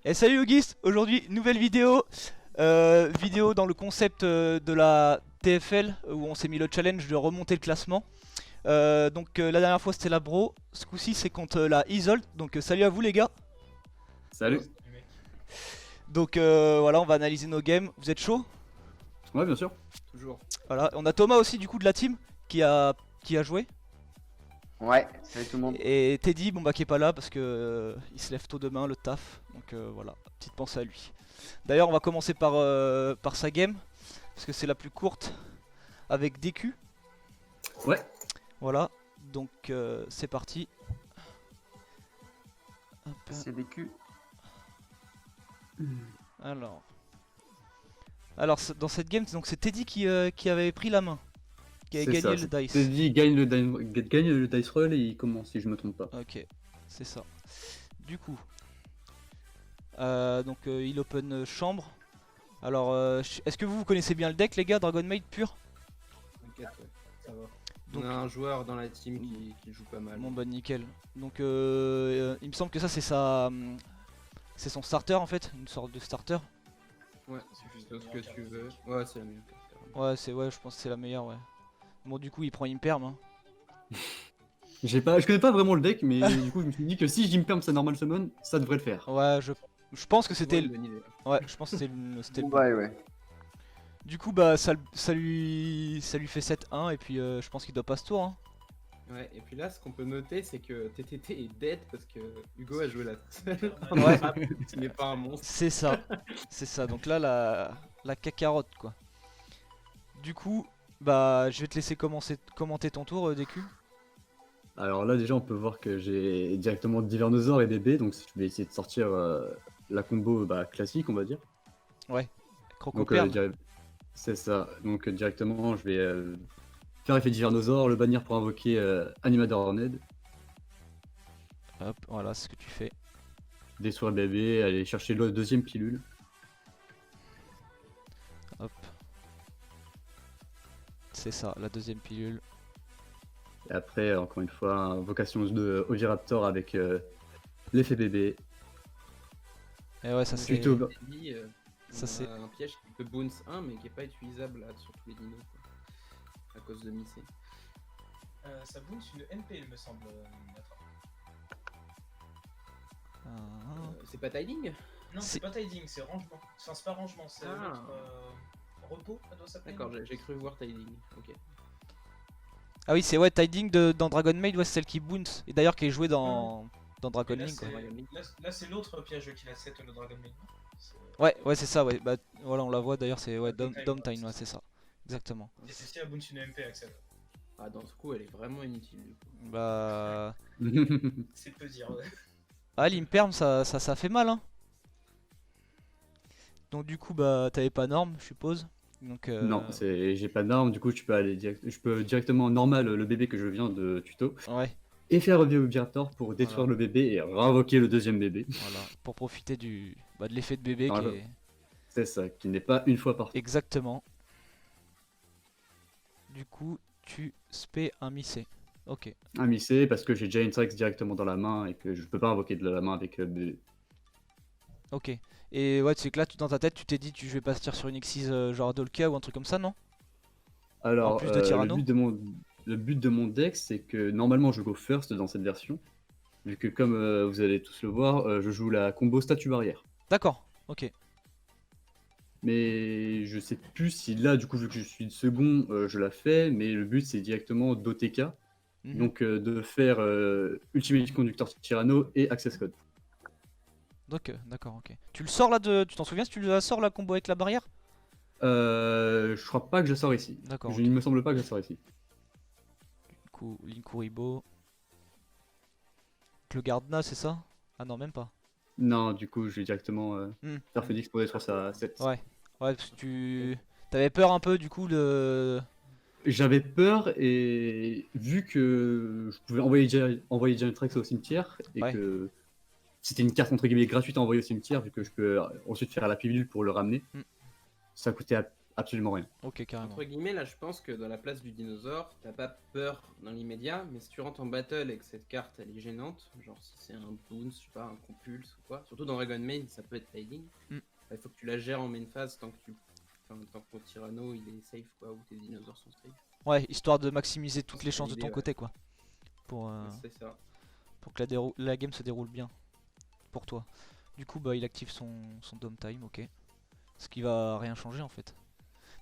Et salut Auguste, aujourd'hui nouvelle vidéo, vidéo dans le concept de la TFL où on s'est mis le challenge de remonter le classement. La dernière fois c'était la Bro, ce coup-ci c'est contre la Isolt, donc salut à vous les gars. Salut. Salut mec. Donc voilà, on va analyser nos games, vous êtes chaud? Ouais, bien sûr. Toujours. Voilà, on a Thomas aussi du coup de la team qui a joué. Ouais, salut tout le monde. Et Teddy, bon bah qui est pas là parce que il se lève tôt demain, le taf. Donc voilà, petite pensée à lui. D'ailleurs on va commencer par sa game, parce que c'est la plus courte, avec DQ. Ouais. Voilà, donc c'est parti. Hop, C'est vécu. alors, dans cette game, donc c'est Teddy qui avait pris la main, qui avait C'est gagné ça. le dice. Teddy gagne le dice roll et il commence si je me trompe pas. Ok, c'est ça. Du coup, il open chambre. Alors, est-ce que vous connaissez bien le deck, les gars, Dragon Maid pur? T'inquiète, ouais, ça va. Donc- On a un joueur dans la team qui joue pas mal. Bon bah nickel. Donc il me semble que ça c'est son starter en fait, une sorte de starter. Ouais, c'est juste ce que tu veux. Ouais, c'est la meilleure carte. Ouais, je pense que c'est la meilleure, ouais. Bon du coup il prend Imperm hein. Je connais pas vraiment le deck, mais du coup je me suis dit que si j'imperm sa normal summon, ça devrait le faire. Ouais, je pense que c'était Ouais, le... une bonne idée. Ouais, je pense que c'était le... Ouais. Du coup bah ça lui fait 7-1 et puis je pense qu'il doit pas ce tour hein. Ouais, et puis là, ce qu'on peut noter, c'est que TTT est dead parce que Hugo a joué la seule. Ouais. Ce n'est pas un monstre. C'est ça, donc là la cacarotte quoi. Du coup bah je vais te laisser commenter ton tour DQ. Alors là déjà on peut voir que j'ai directement Divernosaur et bébé, donc je vais essayer de sortir la combo classique on va dire. Ouais, Donc Crocoperle. c'est ça. Donc directement je vais faire effet Divernosaur, le bannir pour invoquer Animador Horned, Hop, voilà c'est ce que tu fais. détruire le bébé, aller chercher la deuxième pilule. Hop. C'est ça, la deuxième pilule. Et après, encore une fois, invocation de Oviraptor avec l'effet bébé. Et ouais, ça Donc, c'est... Plutôt- Lui, Ça, on c'est- a un piège qui peut bounce 1 mais qui est pas utilisable là, sur tous les dinos quoi, à cause de Missé. Ça bounce une MP, il me semble. D'accord. C'est pas Tiding? Non, C'est- c'est pas tiding, c'est rangement. Enfin, c'est pas rangement, c'est Ah. l'autre, repos, ça doit s'appeler. D'accord, j'ai cru voir Tiding. Ok. Ah oui, c'est ouais, Tiding dans Dragon Maid, ouais, c'est celle qui bounce. Et d'ailleurs qui est jouée dans Dragon Et là, Link. Quoi. quoi. c'est l'autre piège qu'il a set le Dragon Maid. Ouais, c'est ça, ouais. Bah voilà, on la voit d'ailleurs, c'est ouais, Downtime, ouais, c'est ça. Exactement. Et c'est si elle bounce une MP, Axel. Ah, dans ce coup, elle est vraiment inutile du coup. Bah. C'est peu dire. Ouais. Ah, l'Imperm, ça fait mal, hein. Donc du coup, bah, t'avais pas norme, je suppose. Donc, Non, j'ai pas d'arme, du coup je peux directement normal le bébé que je viens de tuto Ouais, et faire revivre Oviraptor pour détruire Voilà. le bébé et réinvoquer le deuxième bébé. voilà. Pour profiter de l'effet de bébé qui Voilà. est... C'est ça, qui n'est pas une fois par tour. Exactement. Du coup, tu spé un Missé. Ok. Un missé parce que j'ai Giant Rex directement dans la main et que je peux pas invoquer de la main avec bébé. Ok. Et ouais, c'est que là, dans ta tête, tu t'es dit, je vais pas se tirer sur une Xyz genre Dolka ou un truc comme ça, non? Alors, En plus de Tyranno le but de mon deck, c'est que normalement je go first dans cette version, vu que comme vous allez tous le voir, je joue la combo statue barrière. D'accord, ok. Mais je sais plus si là, du coup, vu que je suis second, je la fais, mais le but c'est directement d'OTK, Mhm. donc de faire Ultimate Conductor Tyranno et Access Code. Donc, d'accord, ok. Tu le sors là Tu t'en souviens si tu la sors la combo avec la barrière? Je crois pas que je sors ici. D'accord, ok. Il me semble pas que je sors ici. Du coup, Linkuribo. Le Gardna, c'est ça? Ah non, même pas. Non, du coup, je vais directement Hmm. faire Phoenix pour détruire sa 7. Ouais, parce que t'avais peur un peu du coup de... J'avais peur et vu que je pouvais envoyer Giant Rex au cimetière et Ouais. que c'était une carte entre guillemets gratuite à envoyer au cimetière vu que je peux ensuite faire la pilule pour le ramener, Mm. ça coûtait absolument rien. Ok, carrément. Entre guillemets, là, je pense que dans la place du dinosaure, t'as pas peur dans l'immédiat, mais si tu rentres en battle et que cette carte elle est gênante, genre si c'est un bounce, je sais pas, un compulse ou quoi, surtout dans Dragon Main, ça peut être tiding, Mm. il faut que tu la gères en main phase tant que tant que ton Tyranno il est safe quoi, ou tes dinosaures sont safe. Ouais, histoire de maximiser toutes pense les que chances de l'idée, ton ouais. côté, quoi. Pour, C'est ça. pour que la game se déroule bien pour toi. Du coup, bah, il active son Dome Time, ok. Ce qui va rien changer en fait.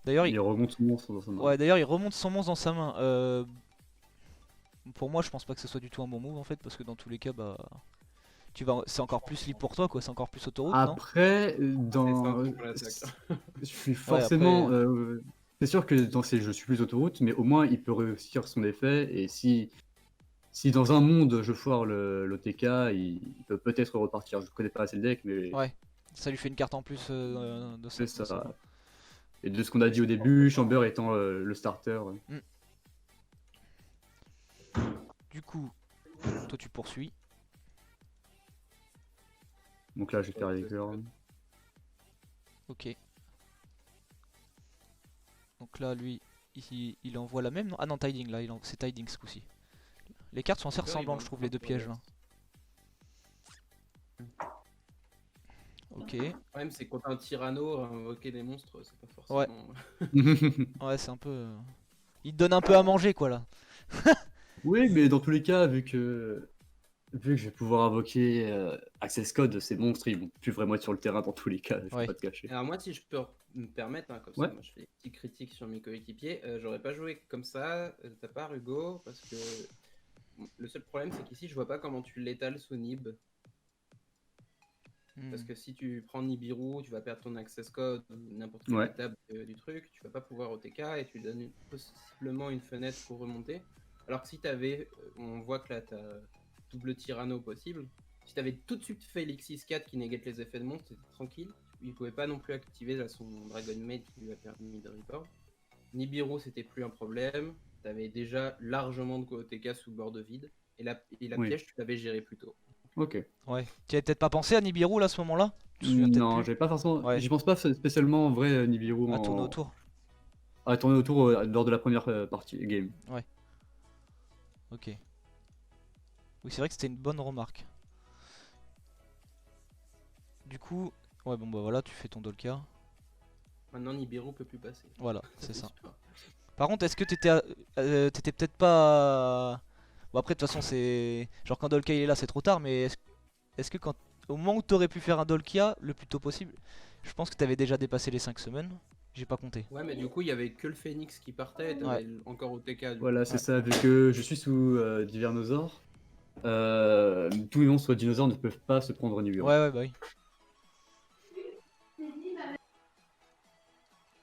D'ailleurs, Il remonte son monstre dans sa main. ouais, d'ailleurs, il remonte son monstre dans sa main. Pour moi, je pense pas que ce soit du tout un bon move en fait, parce que dans tous les cas, bah, c'est encore plus libre pour toi, quoi. C'est encore plus autoroute, non? Après, C'est ça, pour l'attaque. je suis forcément. après- C'est sûr que dans ces jeux, je suis plus autoroute, mais au moins il peut réussir son effet. Et si dans un monde je foire l'OTK, il peut peut-être repartir. Je connais pas assez le deck, mais Ouais, ça lui fait une carte en plus de c'est dans sa ça. main. Et de ce qu'on a dit au début, Chamber étant le starter. Du coup, toi tu poursuis. Donc là, je vais faire les girls. Ok. Donc là, lui, il envoie la même, non? Ah non, Tiding là, c'est Tiding ce coup-ci. Les cartes sont assez ressemblantes, je trouve, les deux pièges là. Ok. Le problème c'est quand t'as un Tyranno, invoquer des monstres, c'est pas forcément. Ouais. Ouais, c'est un peu. Il te donne un peu à manger, quoi là. Oui, mais dans tous les cas, vu que je vais pouvoir invoquer Access Code, ces monstres, ils vont plus vraiment être sur le terrain dans tous les cas, je Ouais. vais pas te cacher. Alors moi si je peux me permettre, comme Ouais. ça moi je fais des petits critiques sur mes coéquipiers, j'aurais pas joué comme ça de ta part Hugo, parce que le seul problème c'est qu'ici je vois pas comment tu l'étales sous Nib, parce que si tu prends Nibiru, tu vas perdre ton access code ou n'importe quelle Ouais. étape du truc, tu vas pas pouvoir OTK et tu lui donnes possiblement une fenêtre pour remonter. Alors que si t'avais, on voit que là t'as double Tyranno possible, si t'avais tout de suite fait l'X6 4 qui négate les effets de monstre, t'étais tranquille. Il pouvait pas non plus activer là, son Dragon Maid qui lui a permis de report. Nibiru c'était plus un problème, t'avais déjà largement de quoi OTK sous bord de vide, et la Oui. piège tu l'avais géré plus tôt. Ok. Ouais. Tu avais peut-être pas pensé à Nibiru là à ce moment-là? Tu te souviens peut-être Non, plus j'avais pas forcément. Ouais. J'y pense pas spécialement en vrai Nibiru À tourner autour. à tourner autour lors de la première partie game. Ok. Oui, c'est vrai que c'était une bonne remarque. Du coup, ouais, bon bah voilà, tu fais ton Dolka. Maintenant Nibiru peut plus passer. Voilà, c'est ça. sûr. Par contre, est-ce que t'étais peut-être pas. Bon, après, de toute façon, c'est. Genre, quand Dolka il est là, c'est trop tard, mais est-ce que au moment où t'aurais pu faire un Dolka le plus tôt possible, je pense que t'avais déjà dépassé les 5 semaines. J'ai pas compté. Ouais, mais du coup, il y avait que le Phoenix qui partait, et t'avais encore OTK. Du Voilà, coup. c'est ça, vu que je suis sous Divernosaur, tous les monstres dinosaures ne peuvent pas se prendre Nibiru. Ouais, bah oui.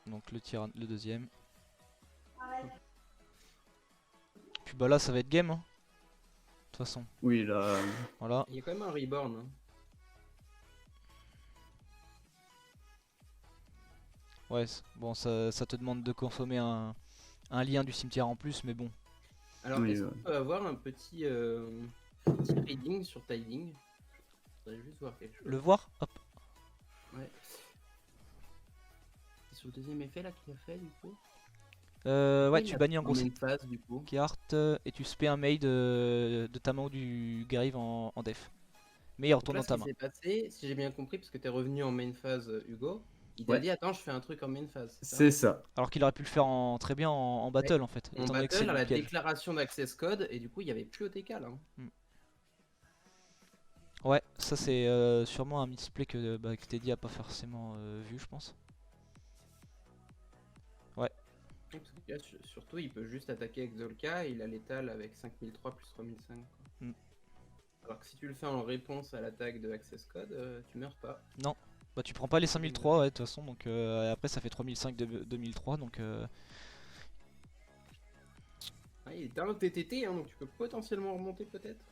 Donc le deuxième. Puis bah là, ça va être game. Hein. De toute façon, Oui, là. voilà. Il y a quand même un Reborn. Hein. Ouais, bon, ça te demande de consommer un lien du cimetière en plus, mais bon. Alors, Oui, est-ce qu'on peut avoir un petit reading sur Tiding? Je voudrais juste voir quelque chose. Le voir? Hop. Ouais. C'est sur le deuxième effet là qu'il a fait du coup? Ouais, Oui, tu il a bannis en gros une phase du coup. carte et tu spé un mail de ta main ou du Grave en def. Mais il Donc retourne là, dans ce ta qui main. s'est passé, si j'ai bien compris, parce que t'es revenu en main phase Hugo, il t'a Ouais. dit attends, je fais un truc en main phase. C'est ça? C'est ça. Alors qu'il aurait pu le faire très bien en battle en fait. En Étant donné que c'est battle, à le la piège. déclaration d'access code, et du coup, il n'y avait plus OTK là. Hein. Ouais, ça c'est sûrement un misplay que Teddy a pas forcément vu, je pense. Parce que là, surtout, il peut juste attaquer avec Zolka, il a l'étal avec 5003 plus 3005. Quoi. Mm. Alors que si tu le fais en réponse à l'attaque de Access Code, tu meurs pas. Bah tu prends pas les 5003 ouais de toute façon, donc après ça fait 3005 de 2003, donc Ah, il est un TTT, hein, donc tu peux potentiellement remonter peut-être.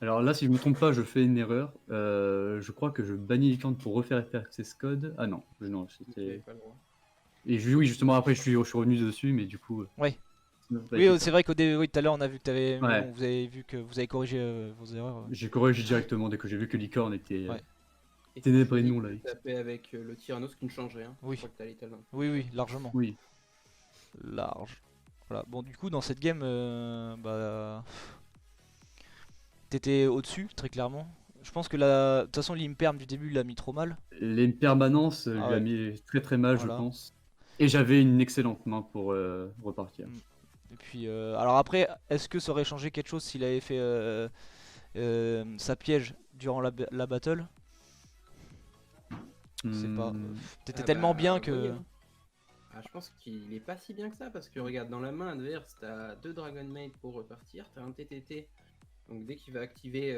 Alors là, si je me trompe pas, je fais une erreur. Je crois que je bannis les cartes pour refaire Access Code. Ah non, non, Donc, tu c'était. n'avais pas le droit. Et oui, justement, après, je suis revenu dessus, mais du coup. Ouais. ça n'a pas oui, été c'est vrai qu'au début, oui, tout à l'heure on a vu que t'avais. Ouais. Bon, vous avez vu que vous avez corrigé vos erreurs. J'ai corrigé directement dès que j'ai vu que Licorne était. Ouais. Et Ténèbres et tu non, là. tapais avec le Tyrannos, ce qui ne change rien. Oui. Je crois que t'as les talents. Oui, largement. Oui. Large. Voilà. Bon, du coup, dans cette game, bah, t'étais au-dessus, très clairement. Je pense que de toute façon, l'Imperm du début l'a mis trop mal. L'impermanence Ah lui a ouais. mis très très mal, je Voilà. pense. Et j'avais une excellente main pour repartir. Mm. Et puis, alors après, est-ce que ça aurait changé quelque chose s'il avait fait sa piège durant la battle? Je sais pas. Hmm. T'étais Ah tellement bah, bien oui, que. hein. Ah, je pense qu'il est pas si bien que ça parce que regarde dans la main adverse, t'as 2 Dragon Maid pour repartir, t'as un TTT. Donc dès qu'il va activer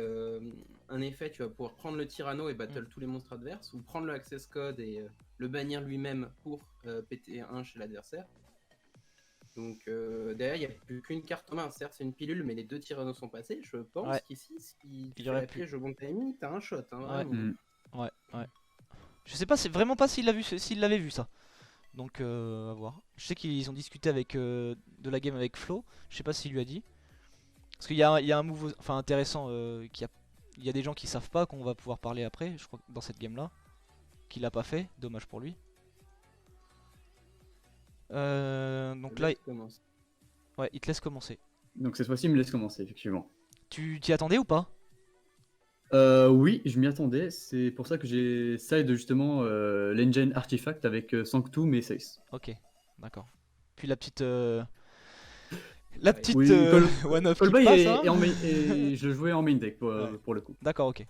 un effet, tu vas pouvoir prendre le Tyranno et battle tous les monstres adverses ou prendre le Access Code et le bannir lui-même pour péter un chez l'adversaire. Donc derrière, il n'y a plus qu'une carte en main. Certes, c'est une pilule, mais les 2 Tyrannos sont passés. Je pense Ouais. qu'ici, si tu Il fais aurait la pu. piège au bon timing, t'as un shot. Hein, vraiment. Hmm. Ouais. Je sais pas, c'est vraiment pas s'il l'avait vu ça. Donc à voir. Je sais qu'ils ont discuté avec de la game avec Flo. Je sais pas s'il lui a dit. Parce qu'il y a un move intéressant il y a des gens qui savent pas qu'on va pouvoir parler après, je crois, dans cette game là. Qu'il a pas fait, dommage pour lui. Donc Je là, laisse commencer. ouais, il te laisse commencer. Donc cette fois-ci, il me laisse commencer, effectivement. Tu t'y attendais ou pas? Oui, je m'y attendais. C'est pour ça que j'ai side justement l'engine artifact avec Sanctum et Seis. Ok, d'accord. Puis la petite Ouais. Oui, one-off qui Colby passe, est, hein. est en main, et je le jouais en main deck Ouais. pour le coup. D'accord, ok.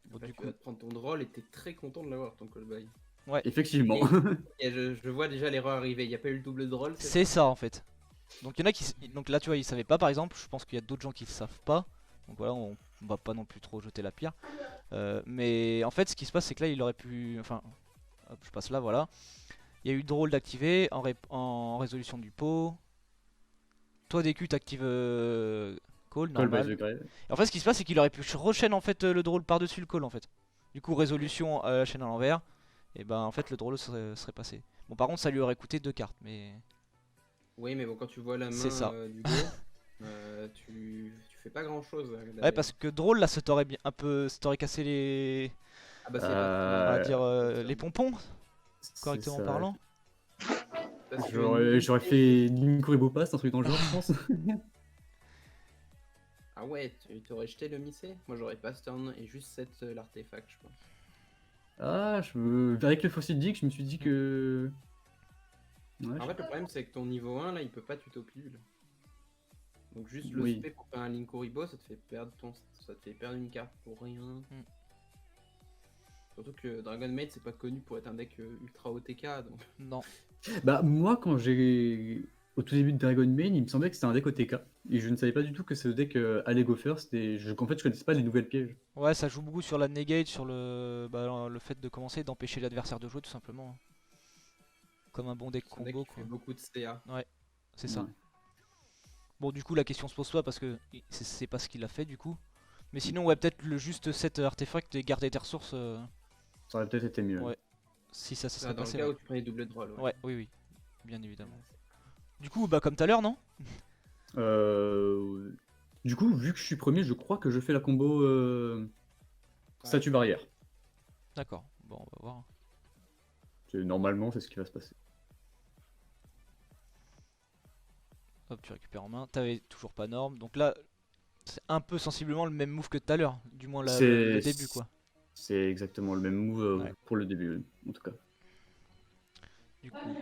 Bon, Après, du tu coup, vas te prendre ton drôle et t'es très content de l'avoir, ton callback. Effectivement. Et je vois déjà l'erreur arriver. Il n'y a pas eu le double drôle. c'est ça en fait. Donc il y en a donc là tu vois ils savaient pas par exemple. Je pense qu'il y a d'autres gens qui savent pas. Donc voilà, on va pas non plus trop jeter la pierre. Mais en fait ce qui se passe c'est que là il aurait pu, enfin, hop, je passe là, voilà. Il y a eu drôle d'activer en résolution du pot. Toi DQ t'actives call Colby normal. the Grave. Et en fait ce qui se passe c'est qu'il aurait pu rechaîne en fait le drôle par dessus le call en fait. Du coup résolution à la chaîne à l'envers. Et ben en fait le drôle serait passé. Bon par contre ça lui aurait coûté 2 cartes mais. Oui, mais bon, quand tu vois la C'est ça. main du go, tu fais pas grand chose. Ouais parce que drôle là ça t'aurait bien un peu, ça t'aurait cassé les, Ah bah c'est on va Euh, dire c'est les ça. pompons C'est correctement ça. parlant. Parce que J'aurais fait une Kuribo Pass, un truc dans le genre, je pense. Ah ouais, tu t'aurais jeté le Missé? Moi j'aurais pas stun et juste set l'artefact, je pense. Ah, avec le Fossil Dick, je me suis dit que. Ouais, En fait, le problème c'est que ton niveau 1 là il peut pas t'utopilule. Donc juste le Oui. spé pour faire un Linkuribo, ça te fait perdre une carte pour rien. Surtout que Dragon Maid c'est pas connu pour être un deck ultra OTK donc. Non. Bah, moi, quand j'ai. Au tout début de Dragon Main, il me semblait que c'était un deck OTK. Et je ne savais pas du tout que ce deck allait go first. Et en fait, je connaissais pas les nouvelles pièges. Ouais ça joue beaucoup sur la negate, sur le fait de commencer, d'empêcher l'adversaire de jouer tout simplement. Comme un bon deck C'est un deck combo qui quoi. fait beaucoup de CA. C'est ça. Ouais. Bon du coup la question se pose pas parce que c'est pas ce qu'il a fait du coup. Mais sinon ouais peut-être le juste set artefact et garder tes ressources Ça aurait peut-être été mieux. Ouais. si ça serait Dans le passé. cas Ouais. où tu prenais double draw. Ouais. Ouais, oui, bien évidemment. Du coup, bah comme tout à l'heure, non? Du coup, vu que je suis premier, je crois que je fais la combo statue barrière. D'accord, bon, on va voir. Normalement, c'est ce qui va se passer. Hop, tu récupères en main. T'avais toujours pas norme, donc là, c'est un peu sensiblement le même move que tout à l'heure. Du moins le début, quoi. C'est exactement le même move Ouais. pour le début, en tout cas. Du coup,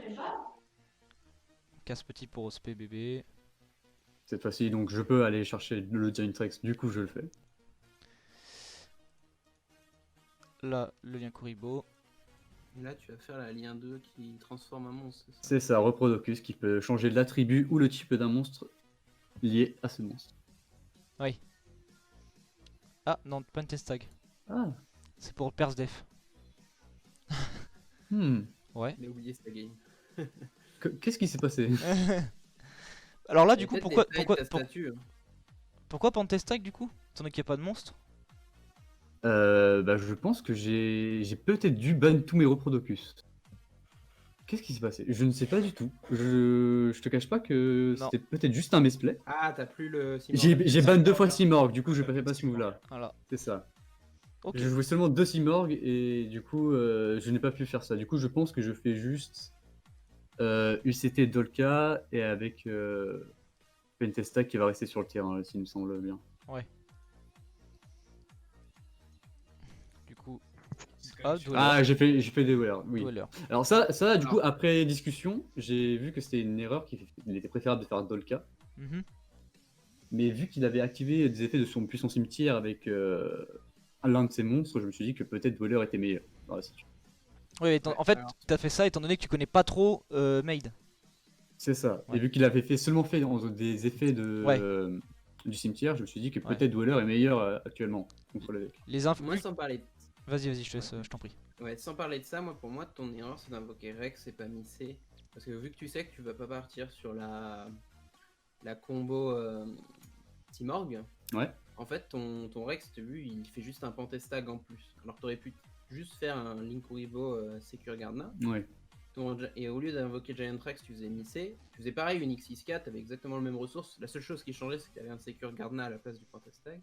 casse petit pour OSP bébé. Cette fois-ci, donc, je peux aller chercher le Giant Rex, du coup, je le fais. Là, le lien Kuribo. Et là tu vas faire la lien 2 qui transforme un monstre, c'est ça? C'est ça, Reprodocus, qui peut changer l'attribut ou le type d'un monstre lié à ce monstre. Oui. Ah, non, pas une test tag. Ah, C'est pour Perse Def. Ouais. Il a oublié sa game. Qu'est-ce qui s'est passé? Alors là, Et du coup, peut-être pourquoi, des sides à statue, hein. pourquoi pas en test tag du coup? Étant donné qu'il n'y a pas de monstre? Bah, je pense que j'ai peut-être dû ban tous mes Reprodocus. Qu'est-ce qui s'est passé? Je ne sais pas du tout. Je te cache pas que Non. c'était peut-être juste un misplay. Ah, t'as plus le J'ai ban 2 fois Simorg, du coup je passais pas ce move là. Voilà. C'est ça. Ok. Je jouais seulement 2 Simorg et du coup, je n'ai pas pu faire ça. Du coup, je pense que je fais juste UCT Dolka et avec Pentesta qui va rester sur le terrain, s'il me semble bien. Ouais. Du coup, C'est quand même ah, super. Dweller. Ah, j'ai fait des Dweller, oui. Dweller. Alors ça, du Alors. coup, après discussion, j'ai vu que c'était une erreur, qu'il était préférable de faire Dolka. Mhm. Mais vu qu'il avait activé des effets de son puissant cimetière avec l'un de ses monstres, je me suis dit que peut-être Dweller était meilleur dans la situation. Ouais, Ouais, en fait, alors- t'as fait ça étant donné que tu connais pas trop Maid. C'est ça. Ouais. Et vu qu'il avait seulement fait des effets du cimetière, je me suis dit que Ouais. peut-être Dweller est meilleur actuellement contre le deck. Les infos. Moi, sans parler. Vas-y, je te laisse, je t'en prie. Ouais, sans parler de ça, moi, pour moi, ton erreur, c'est d'invoquer Rex et pas Missé. Parce que vu que tu sais que tu vas pas partir sur la combo Timorg, Ouais. en fait, ton Rex, tu as vu, il fait juste un Pantestag en plus. Alors que t'aurais pu juste faire un Linkuribo Secure Gardener. Ouais. Et au lieu d'invoquer Giant Rex, tu faisais Missé. Tu faisais pareil, une X64 avec exactement le même ressource. La seule chose qui changeait, c'est que tu avais un Secure Gardener à la place du Pantestag.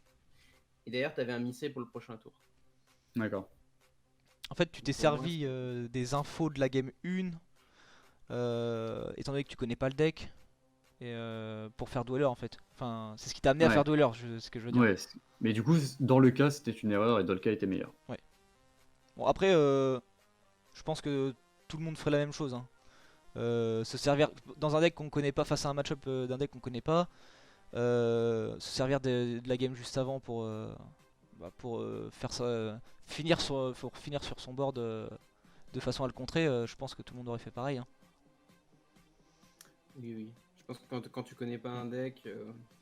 Et d'ailleurs, tu avais un Missé pour le prochain tour. D'accord. En fait, tu t'es Pour moi, servi des infos de la game 1, étant donné que tu connais pas le deck, et, pour faire Dweller en fait. Enfin, c'est ce qui t'a amené à Ouais. faire Dweller, c'est ce que je veux dire. Ouais. Mais du coup, dans le cas, c'était une erreur et Dolka était meilleur. Bon, après, je pense que tout le monde ferait la même chose. Hein. Se servir dans un deck qu'on connaît pas, face à un match-up d'un deck qu'on connaît pas, se servir de la game juste avant pour faire ça, finir sur son board de façon à le contrer. Je pense que tout le monde aurait fait pareil. Hein. Oui, oui. Je pense que quand tu connais pas un deck,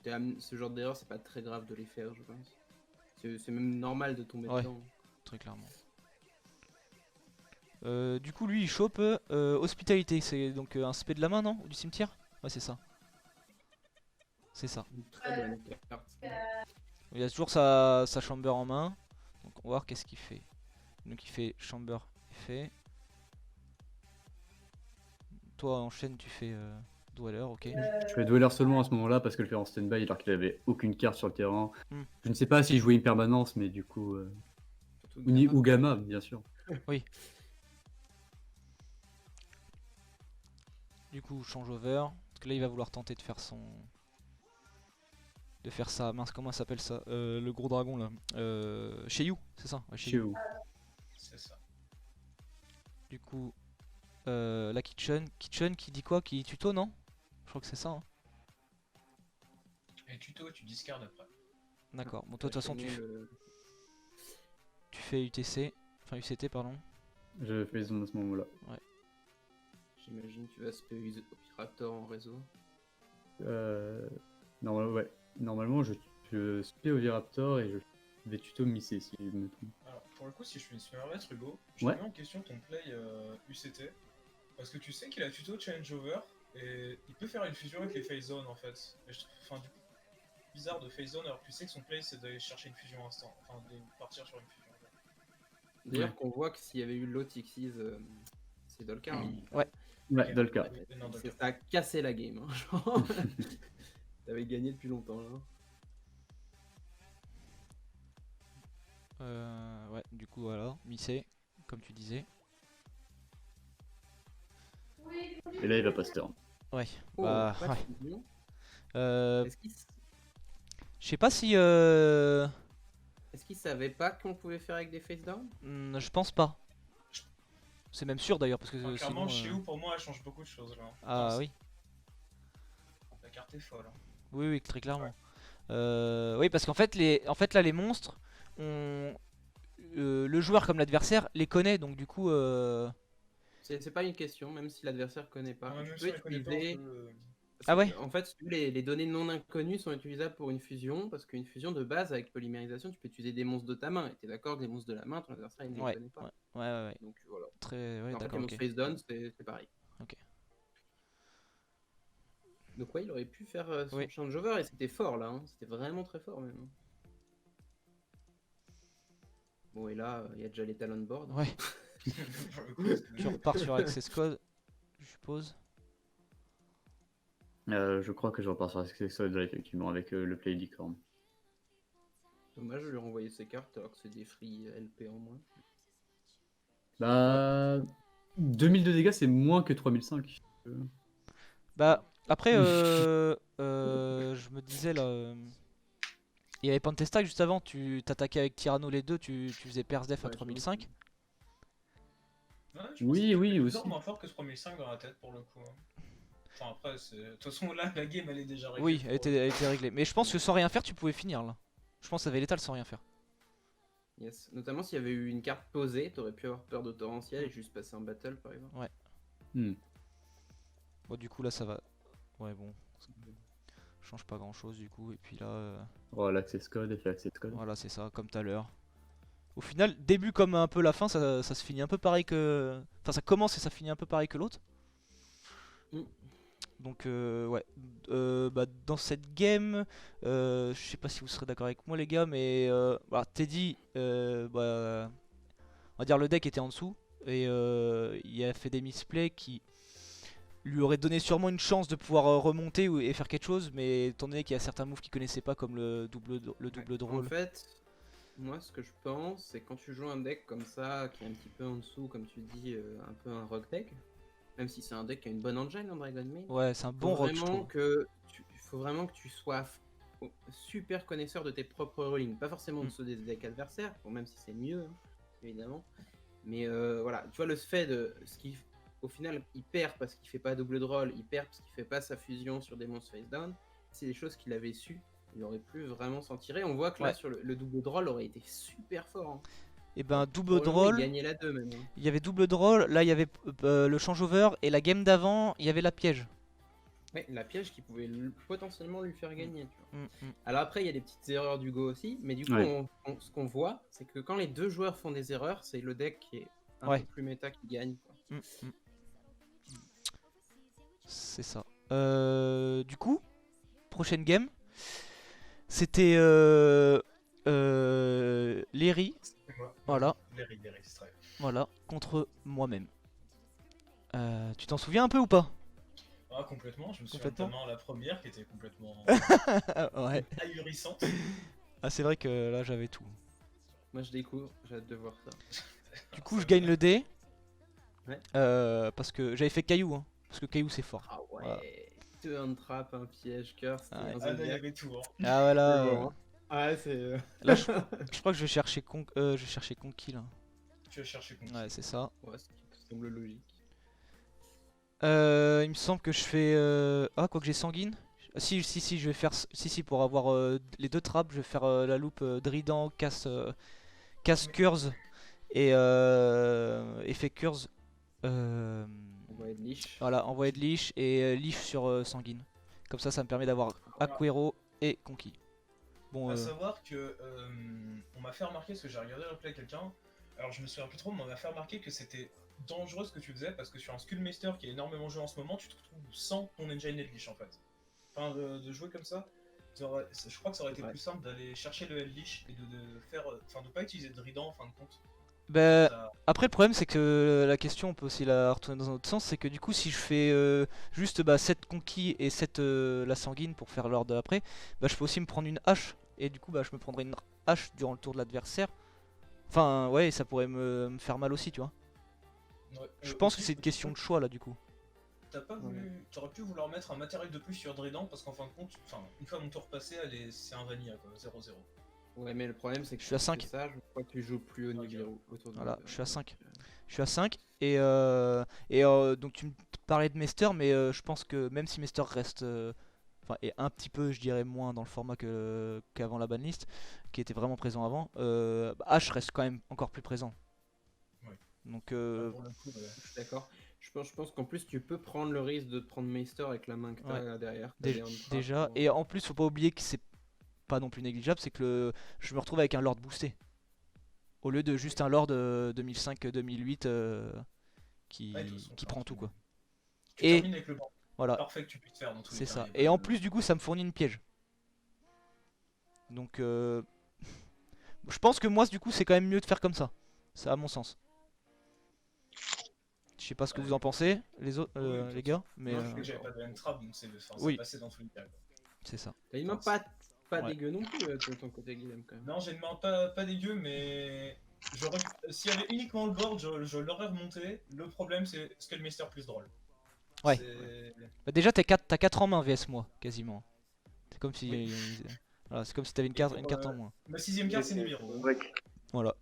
ce genre d'erreur, c'est pas très grave de les faire, je pense. C'est même normal de tomber Ouais. dedans. Très clairement. Du coup, lui, il chope hospitalité. C'est donc un spé de la main, non? Ou du cimetière? Ouais, c'est ça. C'est ça. Une très bonne carte. Il a toujours sa chamber en main. Donc, on va voir qu'est-ce qu'il fait. Donc, il fait chamber effet. Toi, en chaîne, tu fais Dweller, ok. Je fais Dweller seulement à ce moment-là parce que le fait en stand-by alors qu'il avait aucune carte sur le terrain. Hmm. Je ne sais pas s'il jouait une permanence, mais du coup. Surtout Ou Gamma, bien sûr. Du coup, change over. Parce que là, il va vouloir tenter de faire son. De faire ça. Mince, comment ça s'appelle ça? Le gros dragon là. Chez You, c'est ça? Ouais, Chez vous. C'est ça. Du coup, la kitchen. Kitchen qui dit quoi? Qui tuto, non? Je crois que c'est ça. Hein. Et tuto, tu discardes après. D'accord. Bon, toi, de toute façon, Le... tu fais UTC. Enfin, UCT, pardon. Je fais zone à ce moment-là. J'imagine que tu vas spé Operator en réseau. Ouais. Normalement, je spé Oviraptor et je vais tuto Missé si je me trompe. Alors, pour le coup, si je me suis remettre, Hugo, je Ouais. te mets en question ton play UCT. Parce que tu sais qu'il a tuto changeover et il peut faire une fusion avec les phase zone en fait. Enfin, du coup, bizarre de phase zone alors que tu sais que son play c'est d'aller chercher une fusion instant. Enfin, de partir sur une fusion. D'ailleurs, qu'on voit que s'il y avait eu l'autre Xyz, c'est Dolka. Hein. Ouais, Ok. Dolka. Non, Ça Dolka. a cassé la game. Hein, genre. T'avais gagné depuis longtemps là. Ouais, du coup, voilà. Missé, comme tu disais. Et là, il va pas se turn. Ouais. Oh, Bah, pas de ouais. fusion. Je Est-ce sais pas si. qu'il savait pas qu'on pouvait faire avec des face down? Je pense pas. C'est même sûr d'ailleurs parce que Enfin, clairement, sinon, chez vous, pour moi, elle change beaucoup de choses là. Ah Enfin, oui. La carte est folle. Hein. Oui, oui, très clairement. Oui, parce qu'en fait, là, les monstres, le joueur comme l'adversaire les connaît, donc du coup, C'est pas une question, même si l'adversaire connaît pas. Ouais, Tu même peux si on les connaît pas, on utiliser- peut, parce Ah que, ouais. En fait, les données non inconnues sont utilisables pour une fusion, parce qu'une fusion de base avec polymérisation, tu peux utiliser des monstres de ta main. Et t'es d'accord que des monstres de la main, ton adversaire il ne Ouais, les connaît pas. ouais. Donc voilà. Très, ouais, En fait, d'accord, les ok. monstres face down, c'est pareil. Ok. Donc ouais, il aurait pu faire son Oui. changeover et c'était fort là. Hein. C'était vraiment très fort même. Bon, et là, il y a déjà les talons board. Ouais. pour le coup, c'est- Tu repars sur Access Code, je suppose. Je crois que je repars sur Access Code, effectivement, avec le play licorne. Dommage de lui renvoyer ses cartes alors que c'est des free LP en moins. Bah, 2000 de dégâts, c'est moins que 3005. Bah, après, je me disais là. Il y avait Pantesta juste avant, tu t'attaquais avec Tyranno les deux, tu faisais Perse Def à Ouais, 3005. Ouais, Oui, oui, aussi. aussi. Moins fort que ce 3005 dans la tête pour le coup. Hein. Enfin après, de toute façon là, la game elle est déjà réglée. Oui, elle était réglée. Mais je pense que sans rien faire, tu pouvais finir là. Je pense que ça avait l'étal sans rien faire. Yes. Notamment s'il y avait eu une carte posée, t'aurais pu avoir peur de torrentiel et juste passer un battle par exemple. Hmm. Bon, du coup, là, ça va. Ouais, bon. Ça change pas grand chose du coup. Et puis là, Oh, l'access code, effet access code. voilà, c'est ça, comme tout à l'heure. Au final, début comme un peu la fin, ça se finit un peu pareil que. Enfin, ça commence et ça finit un peu pareil que l'autre. Mm. Donc, ouais. Bah, dans cette game, je sais pas si vous serez d'accord avec moi, les gars, mais bah, Teddy, bah, on va dire le deck était en dessous. Et il a fait des misplays qui lui auraient donné sûrement une chance de pouvoir remonter et faire quelque chose. Mais étant donné qu'il y a certains moves qu'il connaissait pas, comme le double En drôle. fait, moi ce que je pense, c'est quand tu joues un deck comme ça, qui est un petit peu en dessous, comme tu dis, un peu un rock deck, même si c'est un deck qui a une bonne engine en Dragon Maid, Ouais, c'est un bon rock, je trouve. il faut vraiment que tu sois super connaisseur de tes propres rulings, pas forcément de ceux des decks adversaires, bon, même si c'est mieux, hein, évidemment. Mais voilà, tu vois le fait de ce qui, au final, il perd parce qu'il fait pas double draw, il perd parce qu'il fait pas sa fusion sur Demon's Face Down. C'est des choses qu'il avait su, il aurait pu vraiment s'en tirer. On voit que là, Ouais. sur le double draw, aurait été super fort. Hein. Et ben, double Probablement, drôle. il gagnait la 2 même. Hein. Il y avait double drôle, là il y avait le changeover, et la game d'avant, il y avait la piège. Ouais, la piège qui pouvait potentiellement lui faire gagner. Tu vois. Mm. Alors après, il y a des petites erreurs du Go aussi, mais du coup, Ouais. ce qu'on voit, c'est que quand les deux joueurs font des erreurs, c'est le deck qui est un Ouais. peu plus méta qui gagne. Quoi. Mm. C'est ça. Du coup, prochaine game, c'était Léry, C'est moi. voilà, Les très. voilà, contre moi-même. Tu t'en souviens un peu ou pas? Ah complètement, je me souviens Complètement. notamment la première qui était complètement Ouais. ahurissante. Ah, c'est vrai que là j'avais tout. Moi, je découvre, j'ai hâte de voir ça. Du coup, je gagne le dé. Ouais. Parce que j'avais fait caillou, hein. Parce que caillou c'est fort. Ah ouais, Voilà. Deux un trap, un piège, curse, Ouais. un Ah là, il y zodiac. avait tout. Hein. Ah voilà. C'est bon, hein. Ouais, c'est. Là, je crois que je vais chercher Conquis là. Tu vas chercher contre. Ouais, c'est ça. Ouais, ce qui semble logique. Il me semble que je fais. Ah, quoi que j'ai sanguine. Ah, si, je vais faire. Si, pour avoir les deux trappes, je vais faire la loupe Drident, casse Curse et effet Curse. On va être liche. Voilà, envoyé de Lich et Lich sur sanguine. Comme ça me permet d'avoir Aquero et Conquis. Bon, À savoir que on m'a fait remarquer, parce que j'ai regardé le replay à quelqu'un, alors je me souviens plus trop, mais on m'a fait remarquer que c'était dangereux ce que tu faisais, parce que sur un Skullmaster qui est énormément joué en ce moment, tu te retrouves sans ton engine et Lich en fait. Enfin, de jouer comme ça, je crois que ça aurait été plus simple d'aller chercher le Lich et de faire. Enfin, de pas utiliser de Drident en fin de compte. bah, Ça- après le problème c'est que la question on peut aussi la retourner dans un autre sens, c'est que du coup si je fais juste 7 conquis et 7 la sanguine pour faire l'ordre après, bah je peux aussi me prendre une hache et du coup bah je me prendrai une hache durant le tour de l'adversaire. Enfin ouais, ça pourrait me faire mal aussi, tu vois. ouais, Je pense que aussi, c'est une question de choix là du coup. T'as pas voulu. T'aurais pu vouloir mettre un matériel de plus sur Drident, parce qu'en fin de compte, enfin, une fois mon tour passé, c'est un vanilla quoi, 0-0. Ouais, mais le problème, c'est que Je suis à si tu 5. fais ça, je crois que tu joues plus au Ok. niveau autour de Voilà, je suis à 5. donc, Je suis à 5 et donc tu me parlais de Mester, mais je pense que même si Mester reste enfin est un petit peu je dirais moins dans le format qu'avant la banlist, qui était vraiment présent avant, H reste quand même encore plus présent. Ouais. Donc Pour le coup, je suis d'accord. Je pense qu'en plus, tu peux prendre le risque de te prendre Meister avec la main que t'as Ouais. derrière. déjà, et en plus faut pas oublier que c'est pas non plus négligeable, c'est que je me retrouve avec un Lord boosté. Au lieu de juste un Lord 2005-2008 qui Ouais, de toute façon, prend tout quoi. tu Et termines avec le banc voilà, parfait que tu puisses faire dans tous les c'est cas, ça. y a pas Et en de- plus du coup ça me fournit une piège. Donc je pense que moi du coup c'est quand même mieux de faire comme ça. C'est à mon sens. Je sais pas ce que vous en pensez les autres Oui, les gars, mais Moi, je sais que j'avais pas de hand trap, donc c'est enfin, oui. ça passait dans tous les cas. Quoi. c'est ça. T'as une main patte. pas Ouais. dégueu non plus de ton côté, Guillaume, quand même. Non, j'ai une main pas dégueu, mais s'il y avait uniquement le board, je l'aurais remonté. Le problème, c'est Skullmaster plus drôle. Ouais. C'est- Bah déjà t'as 4 en main vs moi quasiment. C'est comme si Oui. voilà, c'est comme si t'avais Et une pour, carte en moins. Ma 6ème carte, c'est Nibiru. Break. Voilà.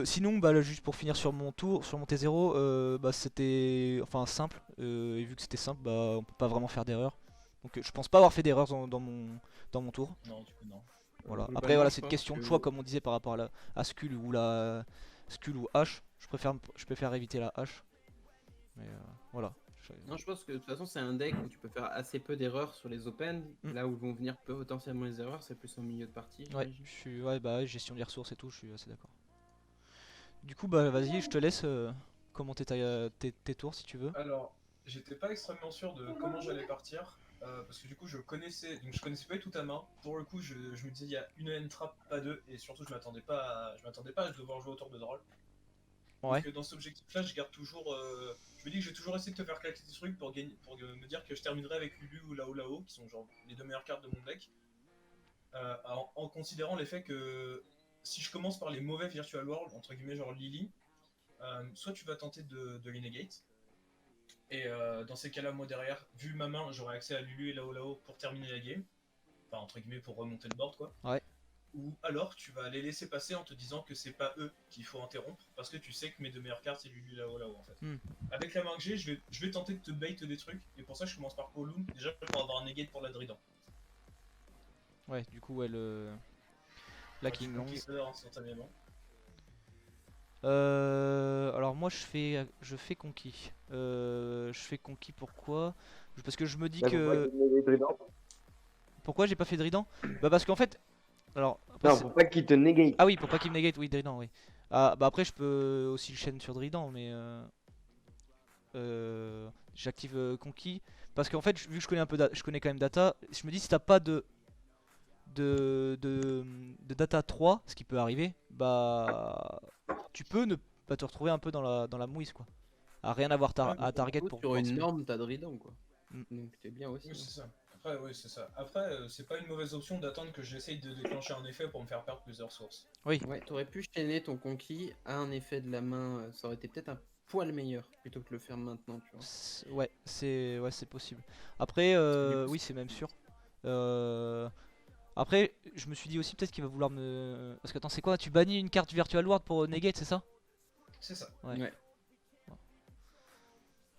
Sinon bah là, juste pour finir sur mon tour, sur mon T0, bah c'était enfin simple. Et vu que c'était simple, bah on peut pas vraiment faire d'erreur. Donc je pense pas avoir fait d'erreur dans mon tour. Non, du coup, non. Voilà. Globalement, Après voilà, je c'est une pense question de que- choix comme on disait par rapport à Skull ou la Skull ou H. Je préfère éviter la H. Mais voilà. Non, je pense que de toute façon, c'est un deck où tu peux faire assez peu d'erreurs sur les open. Mm. Là où vont venir potentiellement les erreurs, c'est plus en milieu de partie. Ouais, j'imagine. bah gestion des ressources et tout, je suis assez d'accord. Du coup bah vas-y, je te laisse commenter tes tours si tu veux. Alors, j'étais pas extrêmement sûr de comment j'allais partir. Parce que du coup, je connaissais pas du tout ta main. Pour le coup, je me disais, il y a une N-trap, pas deux. Et surtout, je m'attendais pas à devoir jouer autour de Droll. Ouais. Donc, dans cet objectif-là, je garde toujours. Je me dis que je vais toujours essayer de te faire claquer des trucs pour me dire que je terminerai avec Lulu ou Lao, qui sont genre les deux meilleures cartes de mon deck. En considérant l'effet que si je commence par les mauvais Virtual World, entre guillemets, genre Lily, soit tu vas tenter de les negate. Et dans ces cas-là, moi derrière, vu ma main, j'aurai accès à Lulu et Lao pour terminer la game. Enfin, entre guillemets, pour remonter le board, quoi. Ouais. Ou alors, tu vas les laisser passer en te disant que c'est pas eux qu'il faut interrompre, parce que tu sais que mes deux meilleures cartes, c'est Lulu et Lao en fait. Hmm. Avec la main que j'ai, je vais tenter de te bait des trucs, et pour ça, je commence par Kowloon, déjà pour avoir un negate pour la Drident. Ouais, du coup ouais le la King Long. Instantanément. Alors moi je fais conquis. Je fais conquis pourquoi? Parce que je me dis Bah, faut pas que qu'il te negate Drident. pourquoi j'ai pas fait Drident? Bah parce qu'en fait alors après, Non, faut pas qu'il te negate. ah oui pour pas qu'il me negate, oui Drident oui. Ah bah après je peux aussi le chaîne sur Drident mais j'active conquis parce qu'en fait vu que je connais un peu je connais quand même data, je me dis si t'as pas de data 3, ce qui peut arriver, bah tu peux ne pas te retrouver un peu dans la mouise quoi. À rien avoir Ouais, à target Du coup, pour sur pouvoir une spell. norme, t'as Drident, quoi. Mm. Donc t'es bien aussi. Oui, c'est ça. Après, oui, c'est ça. Après, c'est pas une mauvaise option d'attendre que j'essaye de déclencher un effet pour me faire perdre plusieurs sources. Oui, Ouais, t'aurais pu chaîner ton conquis à un effet de la main, ça aurait été peut-être un poil meilleur plutôt que le faire maintenant, tu vois. ouais c'est possible. Après que du coup, oui c'est même sûr. Après je me suis dit aussi peut-être qu'il va vouloir me... Parce que attends c'est quoi? Tu bannis une carte Virtual World pour negate c'est ça? C'est ça. Ouais. Ouais.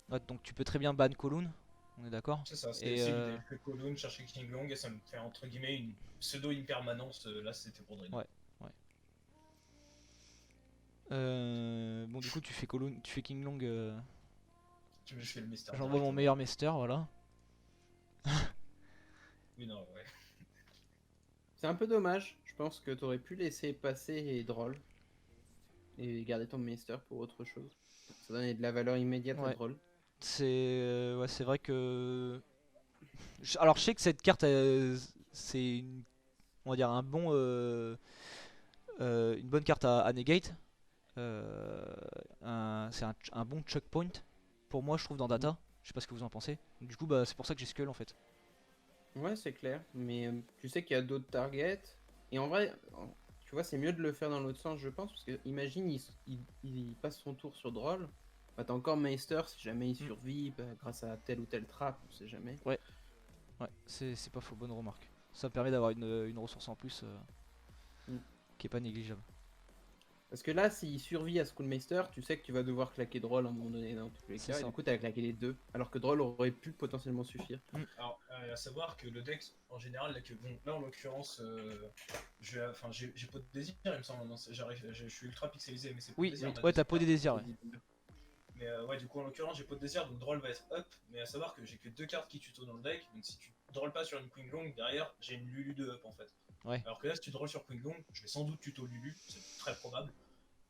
Ouais, donc tu peux très bien ban Kowloon, on est d'accord? C'est ça. Et, C'est l'idée. Je fais Kowloon, chercher King Long et ça me fait entre guillemets une pseudo-impermanence. Là, c'était pour Drident. Ouais. Bon du coup tu fais Kowloon, tu fais King Long, Tu me fais le mystère. j'envoie mon directement. meilleur Mester, voilà. Oui, non, ouais. C'est un peu dommage, je pense que t'aurais pu laisser passer et Droll et garder ton Meister pour autre chose. Ça donnait de la valeur immédiate à Ouais. Droll. Ouais, c'est vrai que... Alors je sais que cette carte, c'est on va dire une bonne carte à negate. C'est un bon checkpoint pour moi je trouve dans data. Je sais pas ce que vous en pensez. Du coup bah c'est pour ça que j'ai Skull en fait. Ouais, c'est clair, mais tu sais qu'il y a d'autres targets. Et en vrai, tu vois, c'est mieux de le faire dans l'autre sens, je pense, parce que imagine, il passe son tour sur Droll. Bah, t'as encore Meister si jamais il survit bah, grâce à telle ou telle trappe, on sait jamais. Ouais c'est pas faux, bonne remarque. Ça me permet d'avoir une ressource en plus qui est pas négligeable. Parce que là, s'il survit à Schoolmeister, tu sais que tu vas devoir claquer Droll à un moment donné dans tous les C'est cas. Et ça. du coup, t'as claqué les deux, alors que Droll aurait pu potentiellement suffire. Alors, à savoir que le deck, en général, là en l'occurrence, j'ai pas de désir, il me semble. Non, je suis ultra pixelisé, mais c'est pas Oui, de désir. ouais t'as pas des désirs ouais. Mais ouais, du coup, en l'occurrence, j'ai pas de désir, donc Droll va être up. Mais à savoir que j'ai que deux cartes qui tuto dans le deck, donc si tu drolles pas sur une Queen Long, derrière, j'ai une Lulu de up en fait. Ouais. Alors que là, si tu drolles sur Queen Long, je vais sans doute tuto Lulu, c'est très probable.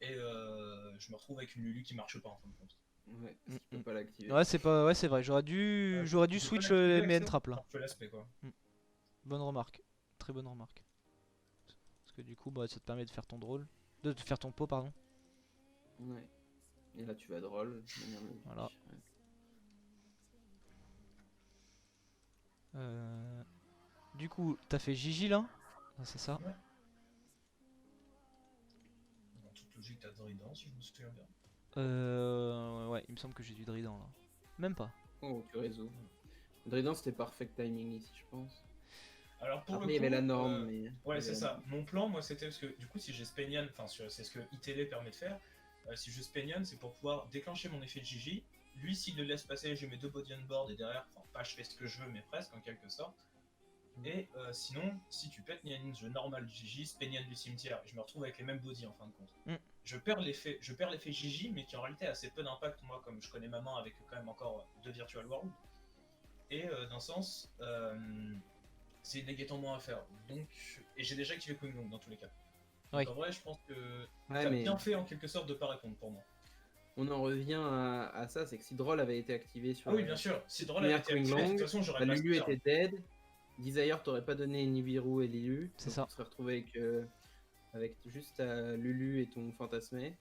Et je me retrouve avec une Lulu qui marche pas en fin de compte. Ouais, parce qu'il peut pas l'activer. Ouais c'est vrai, j'aurais dû Je peux switch pas l'activer les avec main ça. trap là. Alors, je fais l'aspect quoi. Bonne remarque, très bonne remarque. Parce que du coup bah ça te permet de faire ton drôle, de te faire ton pot pardon. Ouais. Et là, tu vas Droll. de manière logique. Voilà. Ouais. Du coup t'as fait Gigi là. C'est ça. Dans toute logique, t'as Drident si je me souviens bien. Ouais, il me semble que j'ai du Drident là. Même pas. Oh, tu réseau. Drident, c'était perfect timing ici, je pense. Alors pour Après, le il y coup, avait la norme, mais. ouais, il y c'est avait ça. Mon plan, moi, c'était parce que du coup, si j'ai Spenian, enfin, c'est ce que ITL permet de faire. Si je Spenian, c'est pour pouvoir déclencher mon effet de Gigi. Lui, s'il le laisse passer, j'ai mes 2 body on board et derrière, enfin, pas je fais ce que je veux, mais presque en quelque sorte. Et sinon, si tu pètes Nianin, je normal du Gigi, Spenian du cimetière, je me retrouve avec les mêmes bodies en fin de compte. Mm. Je perds l'effet Gigi, mais qui en réalité a assez peu d'impact, moi, comme je connais ma main avec quand même encore 2 Virtual World. Et d'un sens, c'est des guettants moins à faire. Donc, et j'ai déjà activé Queen Long dans tous les cas. Donc, Oui. en vrai, je pense que Ouais, t'as mais bien fait en quelque sorte de pas répondre pour moi. on en revient à ça, c'est que si Droll avait été activé sur Ah oui, bien sûr. Si Droll première avait été Queen activé, de Long, toute façon, j'aurais la pas Lulu Master. était dead, Desire t'aurais pas donné Nibiru et Lilu, C'est donc ça. tu serais retrouvé avec juste ta Lulu et ton Fantasmé,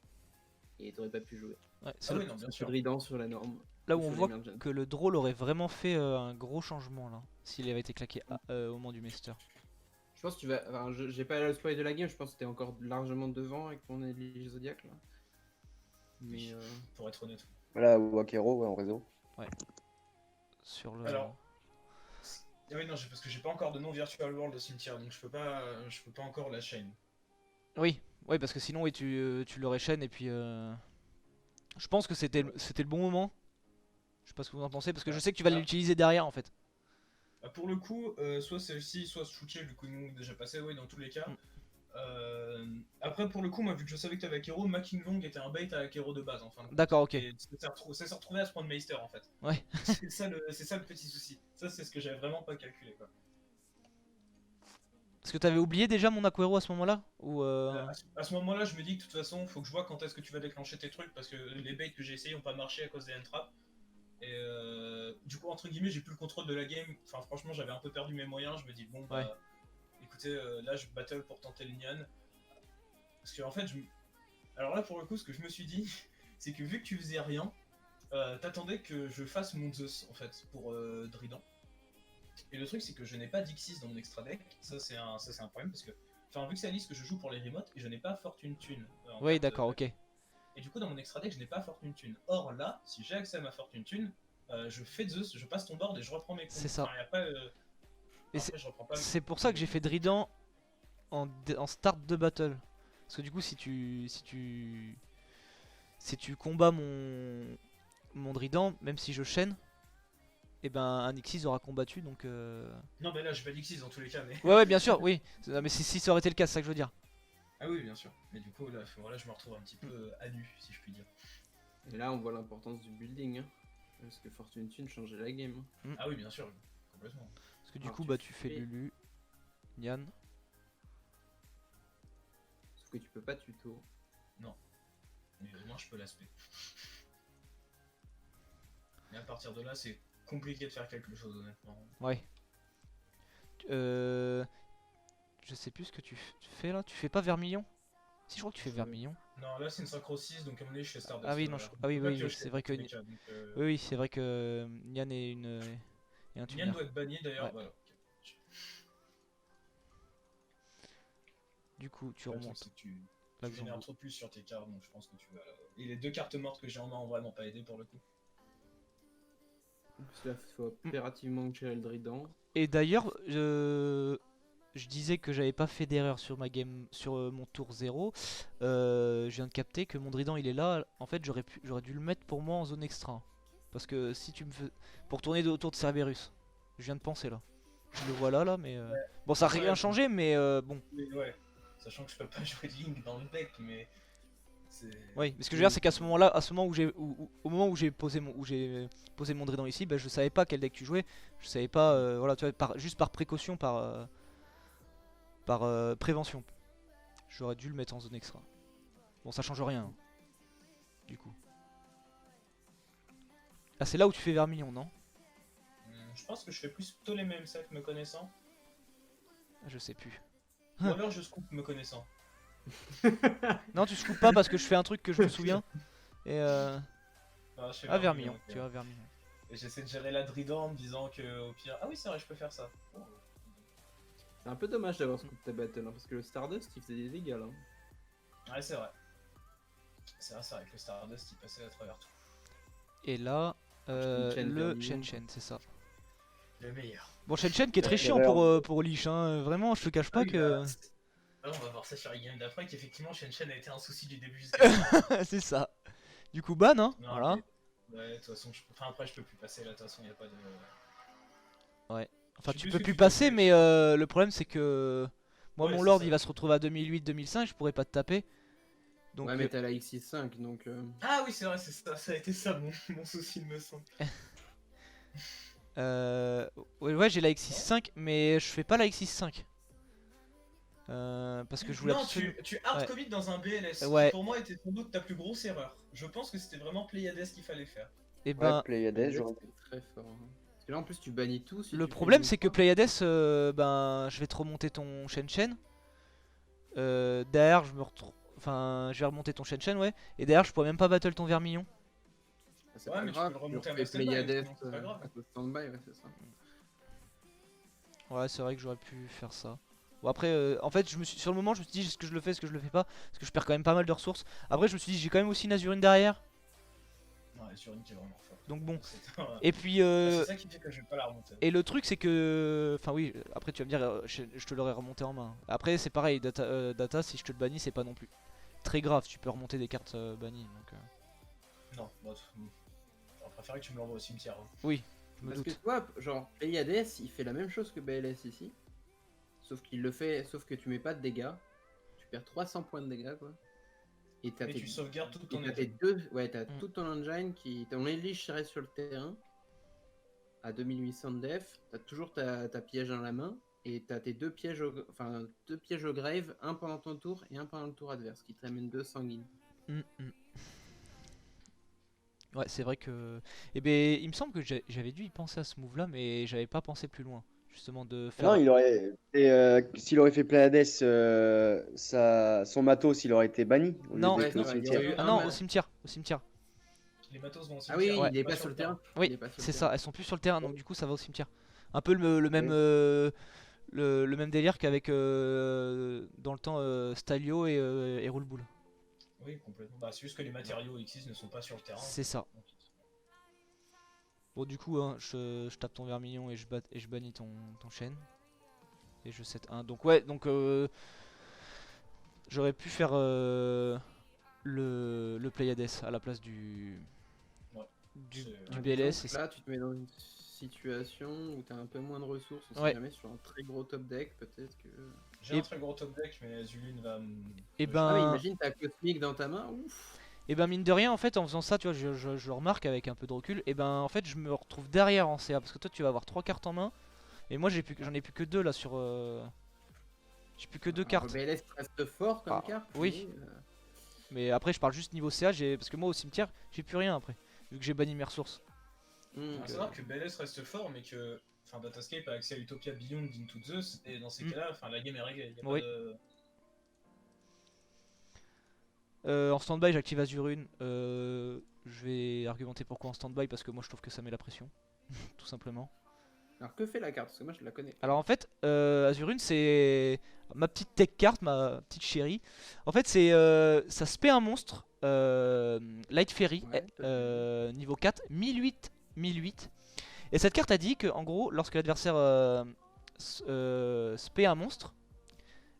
et t'aurais pas pu jouer. Ouais, c'est Ah là, oui, non, bien Sur sûr. Drident sur la norme. là où ou on sur voit l'Emergent. que le Droll aurait vraiment fait un gros changement là. S'il avait été claqué au moment du Master. Je pense que tu vas. Enfin, j'ai pas le spoil de la game, je pense que t'es encore largement devant avec ton Elige Zodiac là. Mais Pour être honnête. Voilà, ou Akero, ouais, en réseau. Sur le. Alors, ah oui, non, parce que j'ai pas encore de nom Virtual World de cimetière, donc je peux pas encore la chaîne. Oui, oui, parce que sinon, oui, tu l'aurais chaîne et puis. Je pense que c'était le bon moment. Je sais pas ce que vous en pensez, parce que je sais que tu vas l'utiliser derrière en fait. Bah, pour le coup, soit celle-ci, soit Shuche, du coup, nous déjà passé, oui, dans tous les cas. Après, pour le coup, moi, vu que je savais que t'avais Akero, ma King Long était un bait à Akero de base, enfin. D'accord, ok. Et ça s'est retrouvé à se prendre Meister en fait. Ouais. C'est ça le petit souci. Ça, c'est ce que j'avais vraiment pas calculé quoi. Parce que t'avais oublié déjà mon Aquero à ce moment-là ou À ce moment-là, je me dis que de toute façon, faut que je vois quand est-ce que tu vas déclencher tes trucs parce que les baits que j'ai essayé ont pas marché à cause des entraps. Et du coup, entre guillemets, j'ai plus le contrôle de la game. Enfin, franchement, j'avais un peu perdu mes moyens. Je me dis, bon, bah, Ouais. écoutez, là, je battle pour tenter le Nian. Parce que, en fait, alors là, pour le coup, ce que je me suis dit, c'est que vu que tu faisais rien, t'attendais que je fasse mon Zeus, en fait, pour Drident. Et le truc, c'est que je n'ai pas d'Ixis dans mon extra deck. Ça, c'est un problème parce que, enfin, vu que c'est la liste que je joue pour les remotes, et je n'ai pas Fortune Thune. Oui, d'accord, ok. Et du coup, dans mon extra deck, je n'ai pas Fortune Thune. Or là, si j'ai accès à ma Fortune Thune, je fais Zeus, je passe ton board et je reprends mes comptes. C'est ça. Enfin, y a pas, Et après, je reprends pas. C'est pour ça que j'ai fait Drident en start de battle. Parce que du coup, si tu combats mon Drident, même si je chaîne, et ben un Xyz aura combattu donc. Non, mais là, j'ai pas d'Ixis dans tous les cas. Mais... Ouais, bien sûr, oui. Non, mais si ça aurait été le cas, c'est ça que je veux dire. Ah oui, bien sûr. Mais du coup, là, voilà, je me retrouve un petit peu à nu, si je puis dire. et là, on voit l'importance du building. Hein, parce que Fortune Tune changeait la game. Hein. Ah oui, bien sûr, complètement. Parce que du Alors, coup, tu bah tu fais fais- Lulu, Nian. Sauf que tu peux pas tuto. Mais au moins, je peux l'aspect. Mais à partir de là, c'est compliqué de faire quelque chose, honnêtement. Ouais. Je sais plus ce que tu fais là. Tu fais pas Vermillon? Si, je crois que tu fais Vermillon. Non, là, c'est une synchro 6, donc à mon avis, je fais Stardust. Ah oui, non, voilà. ah oui, Je peux pas oui, piocher c'est vrai dans que tous les cas, donc, Oui, oui, c'est vrai que Nian est un Nian tuner. doit être banni d'ailleurs. Ouais. Voilà. Du coup, tu Le truc, remontes. c'est que tu Là, génères Xandu. trop de plus sur tes cartes, donc je pense que tu vas. Et les 2 cartes mortes que j'ai en main ont vraiment pas aidé pour le coup. Parce que là, il faut impérativement gérer le Drident. Et d'ailleurs, je disais que j'avais pas fait d'erreur sur ma game, sur mon tour 0. Je viens de capter que mon Drident il est là. En fait, j'aurais dû le mettre pour moi en zone extra. Parce que si tu me fais. Pour tourner autour de Cerberus. Je viens de penser là. Je le vois là, mais. Bon, ça a rien Ouais. changé, mais bon. Mais ouais, sachant que je peux pas jouer de Link dans le deck, mais. C'est. Oui, mais ce que je veux dire, c'est qu'à ce moment-là, au moment où j'ai posé mon Drident ici, bah, je savais pas quel deck tu jouais. Je savais pas, voilà, tu vois, juste par précaution, par prévention. J'aurais dû le mettre en zone extra. Bon, ça change rien. Hein, du coup. Ah, c'est là où tu fais Vermillon, non? Je pense que je fais plus Ptolémée M7 me connaissant. Ah, je sais plus. Ou alors je scoop me connaissant. Non, tu scoopes pas parce que je fais un truc que je me souviens. Et Ah, je fais ah, Vermillon, ok. tu vois, Vermillon. Et j'essaie de gérer la Drident en me disant que au pire. Ah oui, c'est vrai, je peux faire ça. Oh. C'est un peu dommage d'avoir ce coup de ta battle, hein, parce que le Stardust il faisait des dégâts là. Ouais, c'est vrai. C'est vrai que le Stardust il passait à travers tout. Et là, Shen le vermillon. Shen, c'est ça. Le meilleur. Bon, Shen qui est très Ouais, chiant l'erreur. pour Lich, hein. Vraiment, je te cache pas Ah oui, que. on va voir ça sur les games d'après qu'effectivement Shen a été un souci du début jusqu'à la fin. C'est ça. Du coup, ban, hein. Non, Voilà. Ouais, de toute façon, enfin après je peux plus passer là, de toute façon y a pas de... Enfin, Je sais tu plus peux ce que plus tu passer, disais. mais le problème c'est que. Moi, Ouais, mon c'est Lord ça. il va se retrouver à 2008-2005, je pourrais pas te taper. Donc, Ouais, mais t'as la X65 donc. Ah oui, c'est vrai, c'est ça, ça a été ça mon souci, il me semble. ouais, j'ai la X65, mais je fais pas la X65. Parce que je voulais Non, absolument. tu hard commit dans un BLS, Ouais. qui pour moi était sans doute ta plus grosse erreur. Je pense que c'était vraiment Pleiades qu'il fallait faire. Et Ouais, ben, Pleiades, j'aurais pu. Très fort. Hein. Parce que là en plus tu bannis tout. Si le tu fais problème une c'est que fois. Pleiades, ben, je vais te remonter ton Shen. Derrière, je me retrouve. Enfin, je vais remonter ton Shen, ouais. Et derrière, je pourrais même pas battle ton Vermillon. Ah, c'est Ouais, pas mais tu grave, peux le remonter à refais Master Ball, Pleiades sinon c'est pas grave. à stand-by, ouais, c'est ça. Ouais, c'est vrai que j'aurais pu faire ça. Bon, après, en fait, sur le moment, je me suis dit, est-ce que je le fais, est-ce que je le fais pas? Parce que je perds quand même pas mal de ressources. Après, je me suis dit, j'ai quand même aussi Nazurine derrière. Ouais, sur une qui est vraiment forte. Donc bon. C'est Et puis, c'est ça qui fait que je vais pas la remonter. et le truc, c'est que. Enfin, oui, après, tu vas me dire, je te l'aurais remonté en main. Après, c'est pareil, data, si je te le bannis, c'est pas non plus très grave. Tu peux remonter des cartes bannies. Donc, Non, bon, j'aurais préféré que tu me l'envoies au cimetière. Hein. oui, je me Parce que doute. toi, genre, Pleiades il fait la même chose que BLS ici. Sauf qu'il le fait, sauf que tu mets pas de dégâts. Tu perds 300 points de dégâts quoi. Et t'as Et tes, tu sauvegardes tout ton et t'as tes engine. deux. Ouais, t'as Mm. tout ton engine qui. Ton Elich reste sur le terrain. À 2800 de def. T'as toujours ta piège dans la main. Et t'as tes deux pièges au grave, un pendant ton tour et un pendant le tour adverse, qui te ramène 2 sanguines. Mm, mm. Ouais, c'est vrai que. Eh ben, il me semble que j'avais dû y penser à ce move là, mais j'avais pas pensé plus loin. Justement, de faire. Non, s'il aurait fait Pleiades, son matos, il aurait été banni au lieu Non. d'être Ouais, au c'est vrai, il y cimetière. aurait eu Ah un non, ma- au cimetière. Au cimetière. Les matos vont au Ah oui, cimetière. il est pas sur le terrain. Il Oui, est pas sur le c'est terrain. ça, elles sont plus sur le terrain, donc du coup ça va au cimetière. Un peu le même, Oui. le même délire qu'avec dans le temps Stalio et Roule Boule. Oui, complètement. Bah, c'est juste que les matériaux Xyz ne sont pas sur le terrain. C'est ça. Bon, du coup, hein, je tape ton Vermillon et je bannis ton Shen. Et je set 1. Donc, ouais, donc j'aurais pu faire le Pleiades à la place du Ouais, du, c'est- du Ouais, BLS. disons que là, tu te mets dans une situation où tu as un peu moins de ressources. On sait Ouais. jamais sur un très gros top deck, peut-être que. J'ai Et- un très gros top deck, mais Zulune va me. Et me ben- Ah, mais imagine, t'as Cosmic dans ta main. Ouf. Et ben mine de rien, en fait, en faisant ça, tu vois, je le remarque avec un peu de recul, et ben en fait, je me retrouve derrière en CA, parce que toi, tu vas avoir 3 cartes en main, et moi, j'en ai plus que 2 là sur. J'ai plus que 2 Alors, cartes. Le BLS reste fort comme Ah, carte. oui. mais, Mais après, je parle juste niveau CA, parce que moi, au cimetière, j'ai plus rien après, vu que j'ai banni mes ressources. hmm. À savoir que BLS reste fort, mais que. Enfin, Datascape a accès à Utopia Beyond d'Into Zeus, et dans ces Mm. cas-là, enfin, la game est réglée. Y a Oui. pas de... En stand-by, j'active Azurune. Je vais argumenter pourquoi en stand-by, parce que moi, je trouve que ça met la pression, tout simplement. Alors, que fait la carte? Parce que moi, je la connais. Alors en fait, Azurune c'est ma petite tech carte, ma petite chérie. En fait c'est ça spé un monstre Light Fairy Ouais, niveau 4, 1008. Et cette carte a dit que en gros lorsque l'adversaire spé un monstre,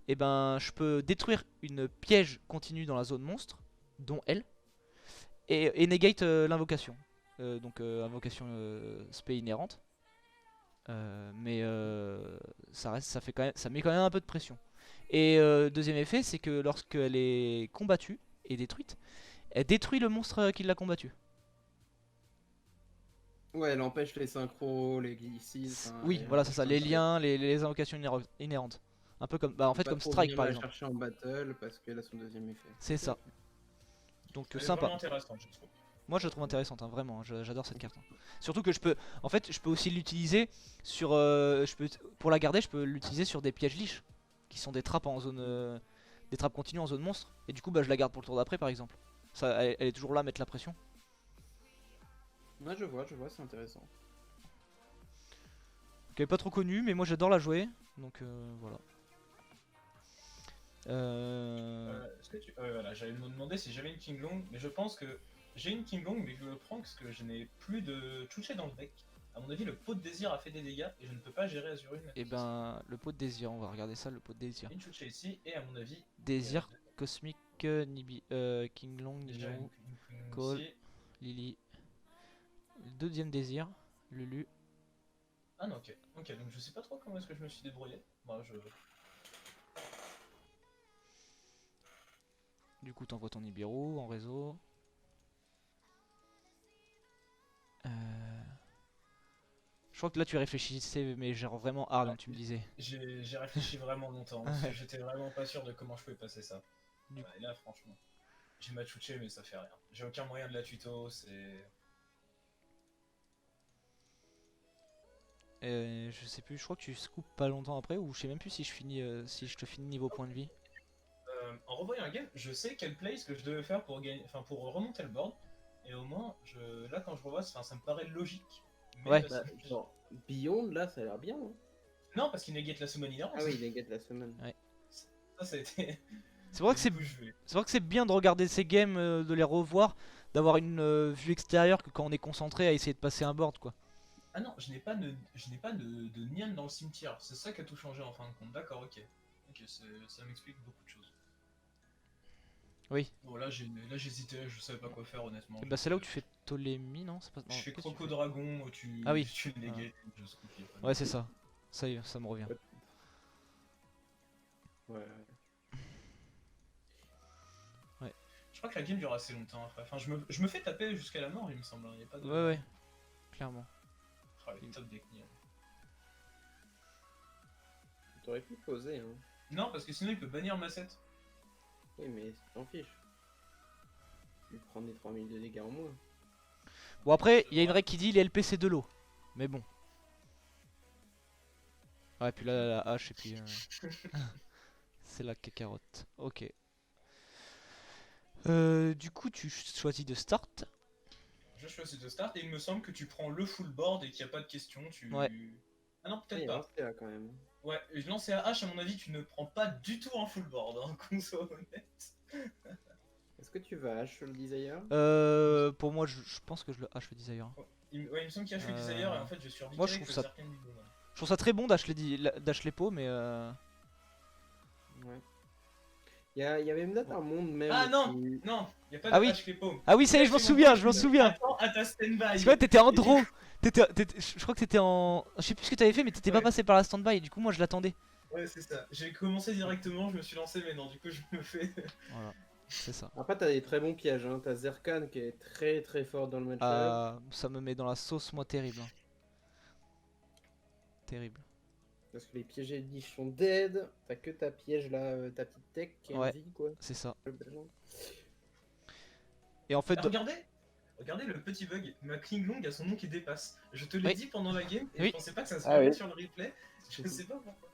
et ben je peux détruire une piège continue dans la zone monstre, dont elle, et negate l'invocation. Donc invocation spé inhérente. Mais ça met quand même un peu de pression. Et deuxième effet, c'est que lorsqu'elle est combattue et détruite, elle détruit le monstre qui l'a combattue. Ouais, elle empêche les synchros, les glycides. Oui, voilà, c'est ça, les liens, les invocations inhérentes. Un peu comme, bah en fait comme Strike par exemple. Chercher en battle parce qu'elle a son deuxième effet. C'est ça. Donc Elle est sympa. vraiment intéressante, je trouve. Moi je la trouve intéressante, hein, vraiment, j'adore cette carte. Hein. Surtout que en fait, je peux aussi l'utiliser sur, pour la garder, je peux l'utiliser sur des pièges liche, qui sont des trappes en zone, des trappes continues en zone monstre. Et du coup, bah je la garde pour le tour d'après, par exemple. Ça, elle est toujours là à mettre la pression. Ouais, je vois, c'est intéressant. qui est pas trop connue, mais moi j'adore la jouer. Donc voilà. Voilà, j'allais me demander si j'avais une King Long, mais je pense que j'ai une King Long, mais je le prends parce que je n'ai plus de Chuché dans le deck. À mon avis, le pot de désir a fait des dégâts et je ne peux pas gérer Azurine. Et ben, le pot de désir, on va regarder ça, le pot de désir. Une Chuché ici, et à mon avis, Désir, Cosmic, King Long, déjà Nibiru, une King Long Cole. ici. Lily. Le deuxième désir, Lulu. Ah non, ok. Ok, donc je sais pas trop comment est-ce que je me suis débrouillé. Moi, Du coup, t'envoies ton Nibiru en réseau. Je crois que là tu réfléchissais, mais genre vraiment hard, Ouais. hein, tu me disais. J'ai réfléchi vraiment longtemps, parce que j'étais vraiment pas sûr de comment je pouvais passer ça. Du Et là, franchement, j'ai ma Chuché, mais ça fait rien. J'ai aucun moyen de la tuto, c'est... Je sais plus, je crois que tu scoopes pas longtemps après, ou je sais même plus si je finis, si je te finis niveau point de vie. En revoyant la game, je sais quel place que je devais faire pour gagner, enfin pour remonter le board. Et au moins, là quand je revois, ça me paraît logique. Mais Ouais. parce Bah, que- genre, Beyond, là, ça a l'air bien. Hein. Non, parce qu'il négate la summon inherence. Ah oui, les gars de la semaine. Ça a été. C'est vrai que Du coup, je vais- c'est vrai que c'est bien de regarder ces games, de les revoir, d'avoir une vue extérieure que quand on est concentré à essayer de passer un board quoi. Ah non, je n'ai pas de Nian dans le cimetière. C'est ça qui a tout changé en fin de compte. D'accord, ok. Ok, ça m'explique beaucoup de choses. Oui. Bon, là j'hésitais, je savais pas quoi faire honnêtement. Et bah c'est là où tu fais Ptolémie, non? C'est pas... non, Je fais qu'est-ce que tu Croco fais Dragon, Ah oui. tu le négates, je scoop, y a pas de- Ouais c'est ça. Ça y est, ça me revient. Ouais. Je crois que la game dure assez longtemps après. Enfin, je me fais taper jusqu'à la mort, il me semble. Il y a pas de... Ouais ouais, clairement. Ah, les top deck Nian. T'aurais pu poser, hein. Non, parce que sinon il peut bannir ma set. Oui, mais t'en fiches. Tu lui prends des 3000 de dégâts en moins. Bon après, il y a une règle qui dit les LP c'est de l'eau. Mais bon. Ouais puis là la hache et puis... c'est la cacarotte. Ok. Du coup tu choisis de start. Je choisis de start et il me semble que tu prends le full board et qu'il n'y a pas de question. Ouais. Ah non, Il peut-être y a pas. un CA quand même. Ouais, je lançais à H, à mon avis, tu ne prends pas du tout un full board, hein, qu'on soit honnête. Est-ce que tu vas H sur le Desire? Pour moi je pense que je le hache le desire. Ouais, il me semble qu'il y a H Desire et en fait je suis Moi, je avec trouve le ça- Zerkan du moment. Je trouve ça très bon d'acheter les pots mais Ouais. Il y avait peut-être un monde même. Ah non qui- Non, il n'y a pas Ah de oui. H Clépo. Ah oui ça y est je m'en souviens, je m'en souviens. Attends à ta stand-by. Parce que ouais, t'étais en draw. Je crois que t'étais en... Je sais plus ce que t'avais fait mais t'étais pas Ouais. passé par la stand-by et du coup moi je l'attendais. Ouais, c'est ça. J'ai commencé directement, je me suis lancé, mais non, du coup je me fais... Voilà, c'est ça. Après, t'as des très bons pièges. Hein. T'as Zerkan qui est très très fort dans le match-up. Ça me met dans la sauce moi terrible. Hein. Terrible. Parce que les pièges et niches sont dead. T'as que ta piège là, ta petite tech qui est en Ouais. vie quoi. C'est ça. Globalement. Et en fait... Ah, regardez le petit bug, ma King Long a son nom qui dépasse. Je te l'ai Oui. dit pendant la game et Oui. je pensais pas que ça se Ah ferait oui. sur le replay. Je sais pas pourquoi.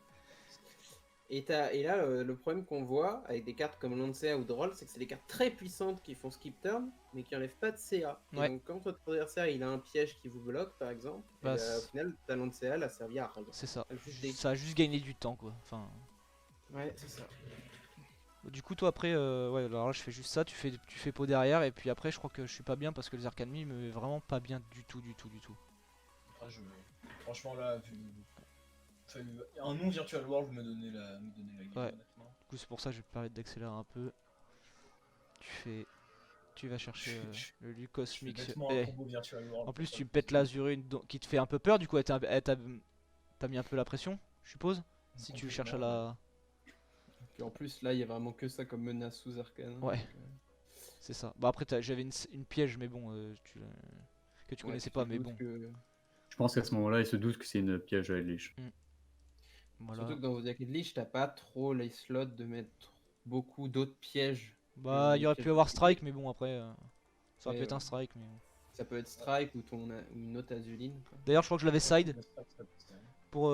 Et là, le problème qu'on voit avec des cartes comme Lancea ou Droll, c'est que c'est des cartes très puissantes qui font skip turn, mais qui enlèvent pas de CA. Et Ouais. donc, quand votre adversaire il a un piège qui vous bloque, par exemple, et Bah, au final, ta Lancea elle a servi à rien. C'est ça. Elle juste des- Ça a juste gagné du temps quoi. Enfin... Ouais, c'est ça. Du coup toi après, ouais alors là je fais juste ça, tu fais pot derrière et puis après je crois que je suis pas bien parce que le Zerkanmi me met vraiment pas bien du tout. Ah, franchement là, enfin, un nom Virtual World me donnait la game Ouais. honnêtement. Du coup c'est pour ça que je vais te permettre d'accélérer un peu. Tu vas chercher le Lu Je fais Cosmic. bêtement Eh, un combo Virtual World. en plus tu me pètes l'Azurine qui te fait un peu peur du coup t'as mis un peu la pression je suppose. Si tu cherches à la... Et en plus, là, il y a vraiment que ça comme menace sous Arcane. Ouais. donc, C'est ça. Bah après j'avais une piège mais bon que tu ouais, connaissais tu pas te mais doutes bon. que- Je pense qu'à ce moment-là, il se doute que c'est une piège à Elich. Voilà. Surtout que dans vos decks de Lich, t'as pas trop les slots de mettre beaucoup d'autres pièges. Bah il y aurait pu avoir Strike mais bon après... ça aurait pu Ouais, être un ouais. strike mais... Ça peut être Strike ou une autre Azuline. quoi. D'ailleurs je crois que je l'avais side. Ouais. Pour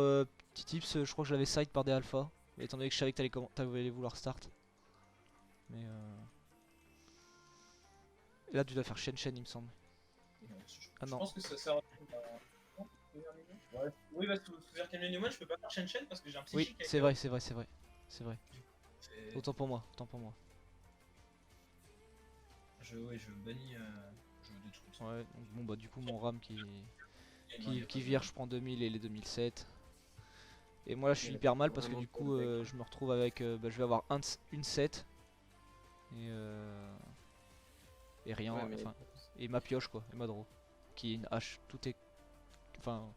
petit tips, je crois que je l'avais side par des alpha. Étant donné que je savais que t'allais vouloir start. Mais et là tu dois faire Shen il me semble. Je Ah non. pense que ça sert à... Ouais. Oui, bah, sous Arcane New One, je peux pas faire Shen parce que j'ai un Oui, psychique. c'est vrai, c'est vrai, c'est vrai. C'est vrai. C'est- Autant pour moi, autant pour moi. Ouais, je bannis. Je détruis. Ouais, donc bon bah du coup mon RAM Il y a qui pas de- vire, je prends 2000 et les 2007. Et moi là je suis Mais hyper mal parce que vraiment du pas coup le deck. je me retrouve avec, bah, je vais avoir une set et rien, Ouais, mais enfin, et ma pioche quoi, et ma draw, qui est une hache, tout est, enfin,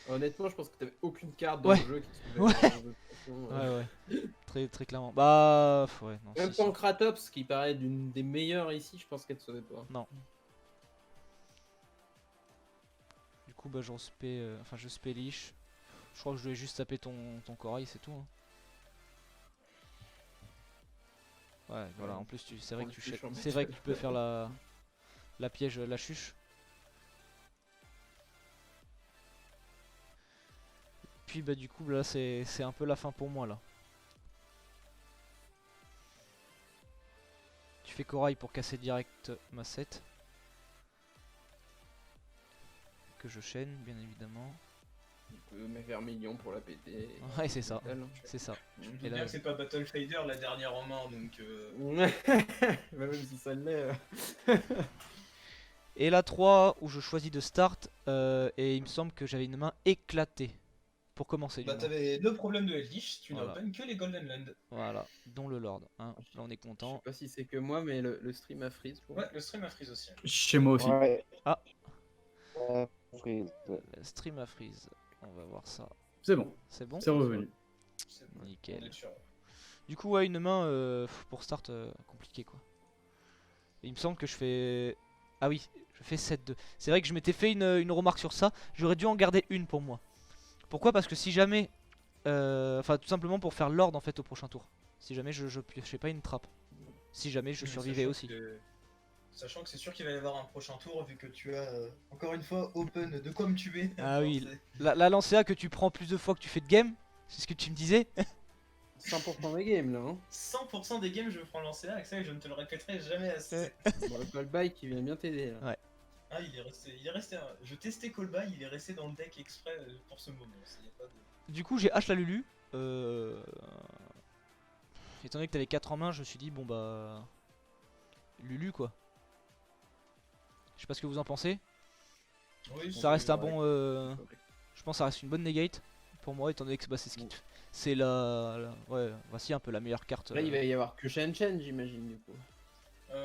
honnêtement, je pense que t'avais aucune carte dans Ouais. le jeu qui te Ouais. pouvait de toute façon, ouais, très très clairement. Bah ouais, non, Même si, si. Pancratops, qui paraît d'une des meilleures ici, je pense qu'elle te sauvait pas. Du coup bah j'en spé, enfin je spé liche. Je crois que je devais juste taper ton corail, c'est tout. Hein. Ouais, voilà, en plus c'est vrai que prends tu le chuche en c'est vrai que métal. tu peux faire la piège, la chuche. Puis bah du coup là c'est un peu la fin pour moi là. Tu fais corail pour casser direct ma 7. Que je chaîne bien évidemment. Tu peux mettre Vermilion pour la péter. Ouais c'est ça, Métal. c'est ça. Je me Et doute là- bien que c'est pas Battle Fader la dernière en main, donc. Bah, même si ça l'est. Et la 3 où je choisis de start et il me semble que j'avais une main éclatée. Pour commencer du Bah, moins. t'avais deux problèmes de Eldritch, tu Voilà. n'open que les Golden Land. Voilà, dont le Lord. Hein. Là on est Je sais content. pas si c'est que moi, mais le stream a freeze. Pour Ouais, moi. le stream a freeze aussi. Chez moi aussi. Ouais. Ah. Freeze, ouais. Le stream à freeze. On va voir ça. C'est bon, C'est bon? c'est revenu. C'est bon, on Nickel. est sûr. Du coup ouais une main pour start compliqué quoi. Et il me semble que je fais... Ah oui, je fais 7-2. C'est vrai que je m'étais fait une remarque sur ça. J'aurais dû en garder une pour moi. Pourquoi? Parce que si jamais... Enfin tout simplement pour faire Lord en fait au prochain tour. Si jamais je piochais pas une trappe. Si jamais je Mais survivais sachant aussi. Sachant que c'est sûr qu'il va y avoir un prochain tour, vu que tu as encore une fois open de quoi me tuer. Ah Enfin, oui, c'est la lancea que tu prends plus de fois que tu fais de game. C'est ce que tu me disais. 100% des games là. Hein. 100% des games, je prends l'ancien, Axel, et je ne te le répéterai jamais assez. Bon, le callback qui vient bien t'aider là. Ah, il est resté. Je testais Callback, il est resté dans le deck exprès pour ce moment. Y a pas de... Du coup j'ai H la Lulu. Étant donné que t'avais 4 en main, je me suis dit bon bah... Lulu quoi. Je sais pas ce que vous en pensez. Oui, Ça reste un ouais. bon... Je pense que ça reste une bonne negate pour moi étant donné que bah, c'est ce qui c'est ouais, voici un peu la meilleure carte. Là, il va y avoir que Shen, j'imagine, du coup.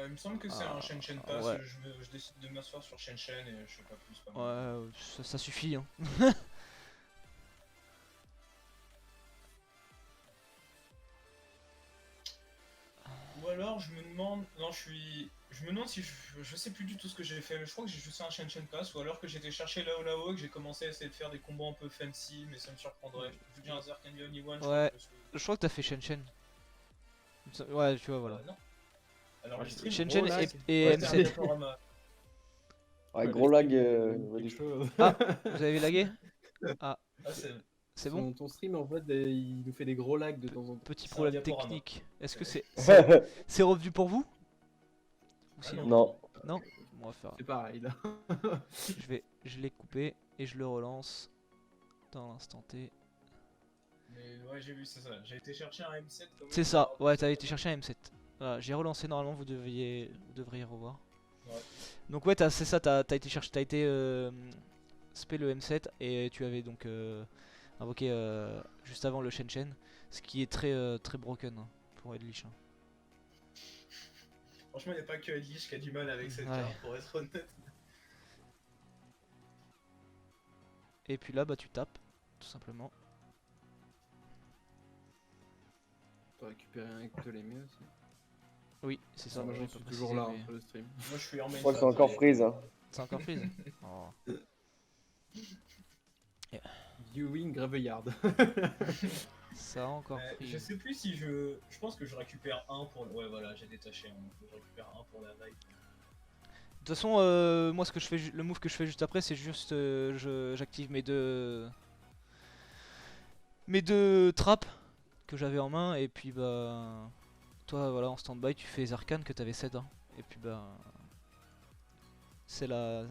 Il me semble que c'est Ah, un Shen Pass. ouais. Je décide de m'asseoir sur Shen et je sais pas plus. Pas Ouais, ça suffit hein. Ou alors je me demande. Non, je me demande si je sais plus du tout ce que j'ai fait, mais je crois que j'ai juste fait un Shen Pass, ou alors que j'étais cherché là-haut et que j'ai commencé à essayer de faire des combos un peu fancy, mais ça me surprendrait. Vu que j'ai un Zerkan Only One, Ouais. je crois Je crois que t'as fait Shen. Ouais, tu vois, voilà. non. Alors, Ouais, les streams, Shen gros et, lag. et ouais, M7. t'es d'accord à ma- Ouais, gros lag. Quelque chose. Vous avez lagué? Ah, C'est bon? Ton stream, en fait, il nous fait des gros lags de temps en temps. Petit c'est un problème diaporama. technique. Est-ce que C'est- c'est revenu pour vous? Ou Ah sinon Non. Non. Bon, on va faire. C'est pareil, là. Je l'ai coupé et je le relance dans l'instant T. Mais ouais, j'ai vu, c'est ça. J'ai été chercher un M7 comme C'est ça. Ouais, t'avais été chercher un M7. Voilà, j'ai relancé normalement. Vous devriez revoir. Ouais. Donc ouais, c'est ça. T'as été chercher. T'as été spé le M7 et tu avais donc invoqué juste avant le Shen, ce qui est très broken hein, pour Edlich. Hein. Franchement, il n'y a pas que Elich qui a du mal avec cette Ouais. carte, pour être honnête. Et puis là, bah tu tapes, tout simplement. Tu peux récupérer un Ptolémée aussi. Oui, c'est ça. Moi, j'ai j'en pas suis précisé, toujours là, mais un peu le stream. Moi, je suis en main. Je crois que c'est encore freeze. Hein. C'est encore freeze. Oh. Viewing Graveyard. Ça a encore Je freeze. sais plus si je. Je pense que je récupère un pour. Ouais, voilà, j'ai détaché un. Je récupère un pour la vibe. De toute façon, moi ce que je fais, le move que je fais juste après, c'est juste j'active mes deux trappes que j'avais en main et puis bah toi voilà en stand-by tu fais les arcanes que t'avais 7 hein. Et puis bah c'est la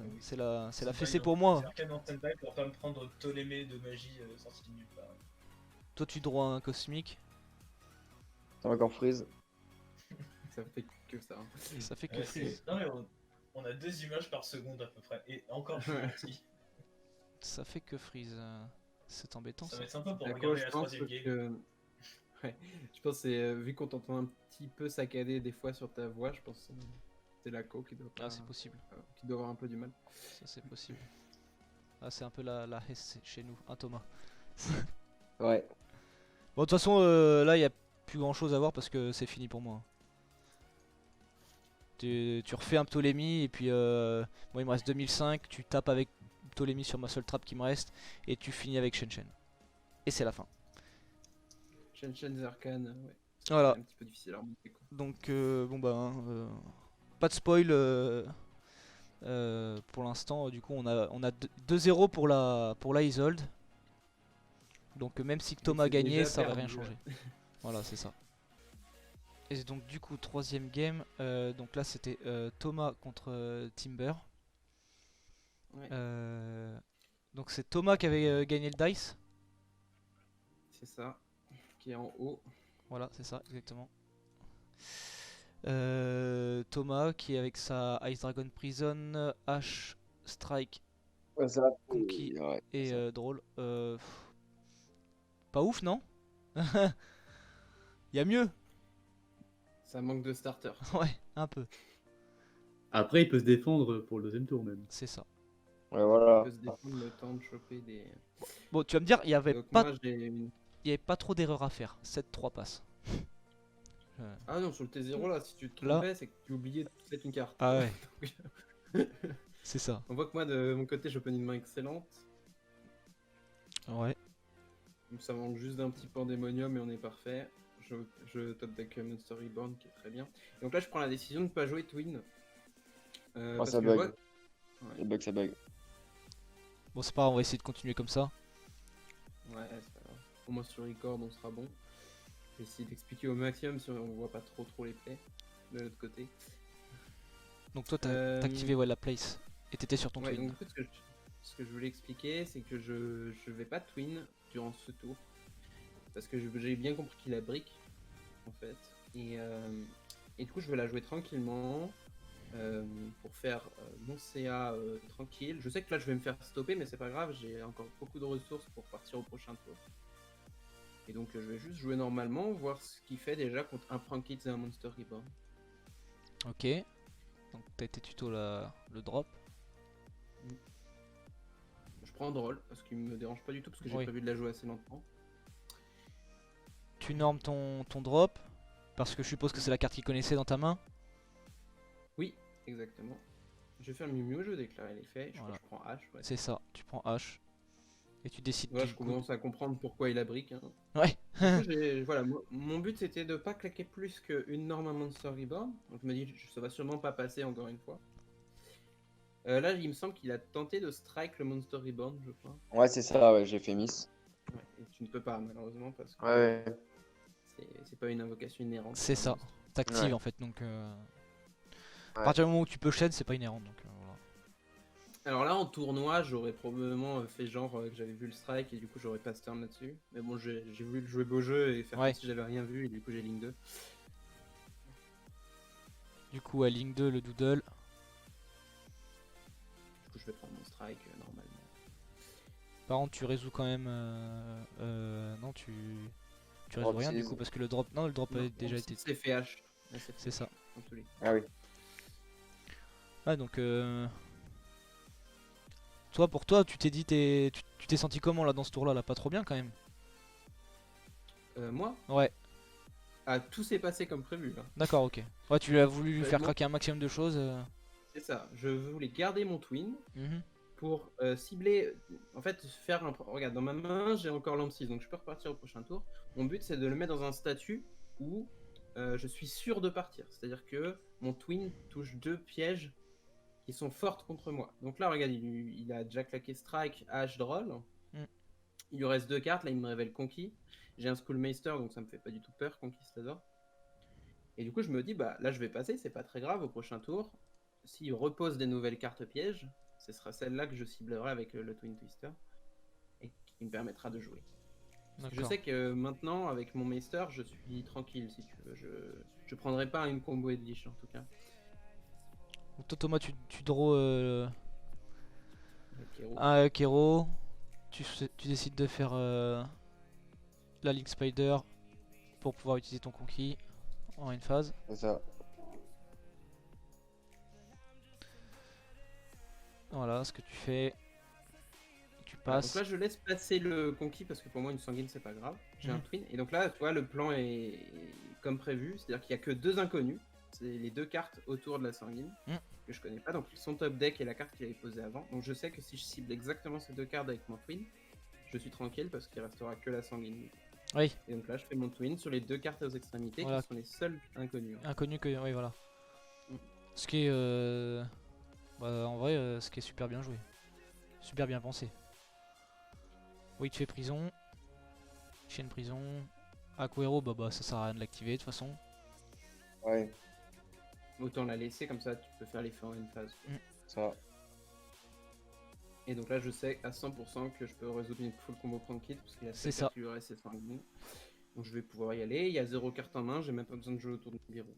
Sentai, fessée hein. pour moi. C'est Arcane en Sentai pour pas me prendre Ptolémée de magie sorti de nulle part. Toi tu droit un cosmique, T'as encore Freeze. Ça fait que ça. Hein. ça fait que Ouais, freeze. non mais on a 2 images par seconde à peu près. Et encore je suis gentil. Ça fait que freeze. C'est embêtant Ça ça. va être sympa pour À quoi regarder je la pense troisième game. que... Ouais, je pense que c'est vu qu'on t'entend un petit peu saccader des fois sur ta voix, je pense que c'est la co qui doit, Ah c'est possible, qui doit avoir un peu du mal. ça c'est possible. Ah c'est un peu la Hesse chez nous, hein Thomas. Ouais. Bon de toute façon là il y a plus grand chose à voir parce que c'est fini pour moi. Tu refais un Ptolémie et puis moi il me reste 2005, tu tapes avec Ptolémie sur ma seule trappe qui me reste et tu finis avec Shen Shen. Et c'est la fin. Shen Arcane, ouais. Voilà. C'est un petit peu difficile à remonter quoi. Donc bon bah pas de spoil pour l'instant. Du coup on a 2-0 pour la Isolde. Donc même si Thomas a c'est gagné, déjà ça va rien perdu, changer. Voilà c'est ça. Et donc du coup troisième game, donc là c'était Thomas contre Timber. Ouais. Donc c'est Thomas qui avait gagné le dice. C'est ça. Qui est en haut. Voilà c'est ça exactement. Thomas qui est avec sa Ice Dragon Prison, Ash, Strike Ouais, ça. Conquis Ouais, et ça. Drôle. Pas ouf non? Y a mieux. Ça manque de starter. Ouais un peu. Après, il peut se défendre pour le deuxième tour même. C'est ça. Ouais, On voilà. peut se défendre le temps de choper des. Bon tu vas me dire il y avait Donc pas moi j'ai une... il y avait pas trop d'erreurs à faire. 7-3 passes. Ah non, sur le T0 là, si tu te Là. trompais, c'est que tu oubliais de mettre une carte. Ah ouais. C'est ça. On voit que moi de mon côté, j'open une main excellente. Ouais. Donc ça manque juste d'un petit pandémonium et on est parfait. Je top deck Monster Reborn qui est très bien. Et donc là, je prends la décision de ne pas jouer Twin. Oh, parce ça que je bug. vois- Ça bug, ça bug. Bon c'est pas grave, on va essayer de continuer comme ça. Ouais, c'est pas grave. Au moins sur record, on sera bon. Je vais essayer d'expliquer au maximum si on voit pas trop les plays de l'autre côté. Donc toi t'as Euh, activé ouais, la place et t'étais sur ton Ouais, twin. donc en fait, ce que je voulais expliquer, c'est que je vais pas twin durant ce tour. Parce que j'ai bien compris qu'il a brick, en fait. Et du coup, je veux la jouer tranquillement. Pour faire mon CA tranquille. Je sais que là, je vais me faire stopper, mais c'est pas grave. J'ai encore beaucoup de ressources pour partir au prochain tour. Et donc, je vais juste jouer normalement, voir ce qu'il fait déjà contre un Prankit et un Monster Reborn. Ok. Donc t'as été tuto le drop. Je prends Droll parce qu'il me dérange pas du tout parce que j'ai Oui. prévu de la jouer assez lentement. Tu normes ton drop. Parce que je suppose que c'est la carte qu'il connaissait dans ta main. Oui, exactement. Je vais faire le Miu je vais déclarer les faits. Je crois Voilà. que je prends H. Ouais. C'est ça, tu prends H. Et tu décides Ouais, du je coup- commence à comprendre pourquoi il a brick. Hein. Ouais. Du coup, voilà, mon but c'était de pas claquer plus qu'une norme à Monster Reborn. Donc je me dis, ça va sûrement pas passer encore une fois. Là, il me semble qu'il a tenté de strike le Monster Reborn, je crois. Ouais, c'est ça, ouais, j'ai fait miss. Ouais, et tu ne peux pas, malheureusement, parce que Ouais, ouais. c'est pas une invocation inhérente. C'est ça. T'actives Ouais. en fait donc. À Ouais. partir du moment où tu peux shed, c'est pas inhérent donc voilà. Alors là, en tournoi, j'aurais probablement fait genre que j'avais vu le strike et du coup j'aurais pas turn là-dessus. Mais bon, j'ai voulu jouer beau jeu et faire Ouais. comme si j'avais rien vu et du coup j'ai ligne 2. Du coup à ligne 2 le doodle. Du coup je vais prendre mon strike normalement. Par contre tu résous quand même. Non tu résous Drop rien du seize. coup parce que le drop. Non le drop a Non, déjà bon, été. C'est fait H. Là, fait C'est ça. H, dans tous les cas. Ah oui. Ouais donc toi pour toi tu t'es dit tu t'es senti comment là dans ce tour là pas trop bien quand même. Moi Ouais Ah, tout s'est passé comme prévu là. d'accord ok. Ouais tu as voulu Ouais, faire moi- craquer un maximum de choses. C'est ça. Je voulais garder mon twin Mhm. pour cibler. En fait, faire un. Regarde, dans ma main, j'ai encore lampe 6, donc je peux repartir au prochain tour. Mon but, c'est de le mettre dans un statut où je suis sûr de partir. C'est-à-dire que mon twin touche 2 pièges qui sont fortes contre moi. Donc là, regarde, il a déjà claqué Strike, H, Droll. Mm. Il lui reste 2 cartes, là, il me révèle Conquis. J'ai un Schoolmeister, donc ça me fait pas du tout peur, Conquistador. Et du coup, je me dis, bah là, je vais passer, c'est pas très grave au prochain tour. s'il repose des nouvelles cartes pièges, ce sera celle-là que je ciblerai avec le Twin Twister et qui me permettra de jouer. Parce que je D'accord. sais que maintenant, avec mon Meister, je suis tranquille si tu veux. Je prendrai pas une combo Edlich en tout cas. Donc toi, Thomas, tu draw Avec Hero. un Kero. Tu décides de faire la Link Spider pour pouvoir utiliser ton conquis en une phase. C'est ça. Voilà ce que tu fais. Tu Voilà, passes. donc là, je laisse passer le conquis parce que pour moi, une sanguine, c'est pas grave. J'ai un Mhm. twin. Et donc là, tu vois, le plan est comme prévu. C'est-à-dire qu'il y a que 2 inconnus. C'est les 2 cartes autour de la sanguine Mhm. que je connais pas. Donc son top deck et la carte qu'il avait posée avant. Donc je sais que si je cible exactement ces 2 cartes avec mon twin, je suis tranquille parce qu'il restera que la sanguine. Oui, Et donc là, je fais mon twin sur les 2 cartes aux extrémités Voilà. qui sont les seuls inconnus. inconnu que. Oui, voilà. Mm. Ce qui est. Bah, en vrai, ce qui est super bien joué. Super bien pensé. Oui, tu fais prison. Chaîne prison. Aquero, bah ça sert à rien de l'activer de toute façon. Ouais, Autant la laisser comme ça, tu peux faire l'effet en une phase. ça. Et donc là, je sais à 100% que je peux résoudre une full combo prendre kit parce qu'il y a C'est 7 ça. cartes qui lui restent, c'est sanguine. Donc je vais pouvoir y aller. Il y a 0 carte en main, j'ai même pas besoin de jouer autour de mon bureau.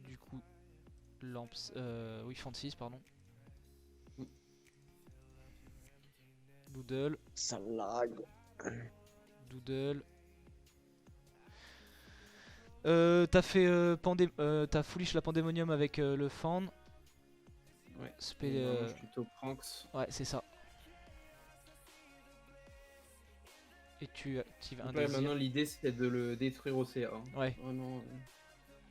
Du coup, Lamps. Oui, Fantasy, pardon. Mm. Doodle. Ça lag. Doodle. T'as fait t'as foolish la Pandemonium avec le Fan. Ouais. Spé- Et moi, je suis plutôt Pranks. Ouais, c'est ça. Et tu actives un Donc là, désir. maintenant, l'idée c'est de le détruire au CA. Hein. Ouais. Vraiment,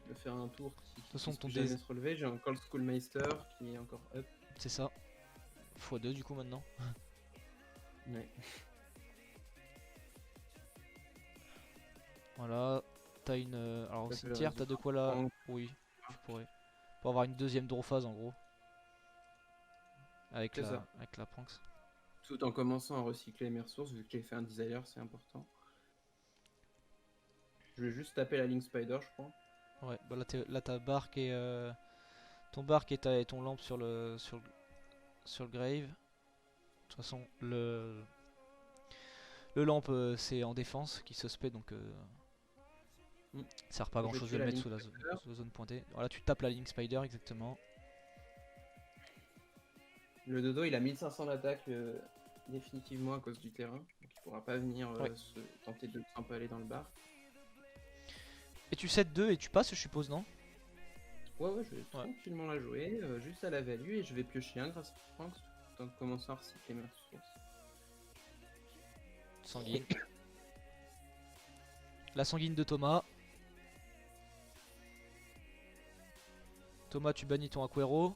de faire un tour qui toute façon, puisse ton plus jamais dés- se relever. J'ai encore le Schoolmeister qui est encore up. C'est ça. x2 du coup maintenant. Ouais. Voilà. T'as une. Alors au Ça fait cimetière, t'as de quoi là. Pranks. Oui, tu pourrais. Pour avoir une deuxième draw phase en gros. Avec C'est ça. la Pranks. Tout en commençant à recycler mes ressources, vu que j'ai fait un desire, c'est important. Je vais juste taper la Link Spider, je crois. Ouais, bah là t'as Bark et ton Bark et ton lampe sur le grave. De toute façon le lampe c'est en défense qui se spé donc Mm. ça sert pas à Je grand vais chose de tuer le la mettre Link sous Spider. la zone pointée. Voilà, tu tapes la Link Spider exactement. Le dodo, il a 1500 d'attaque définitivement à cause du terrain. Donc il pourra pas venir Ouais. tenter de s'empaler dans le bar. Et tu 7-2 et tu passes je suppose, non? Ouais, je vais tranquillement la jouer, juste à la value, et je vais piocher un grâce à Franks, tant de commencer à recycler mes ressources. Sanguine. La sanguine de Thomas. Thomas, tu bannis ton Aquero.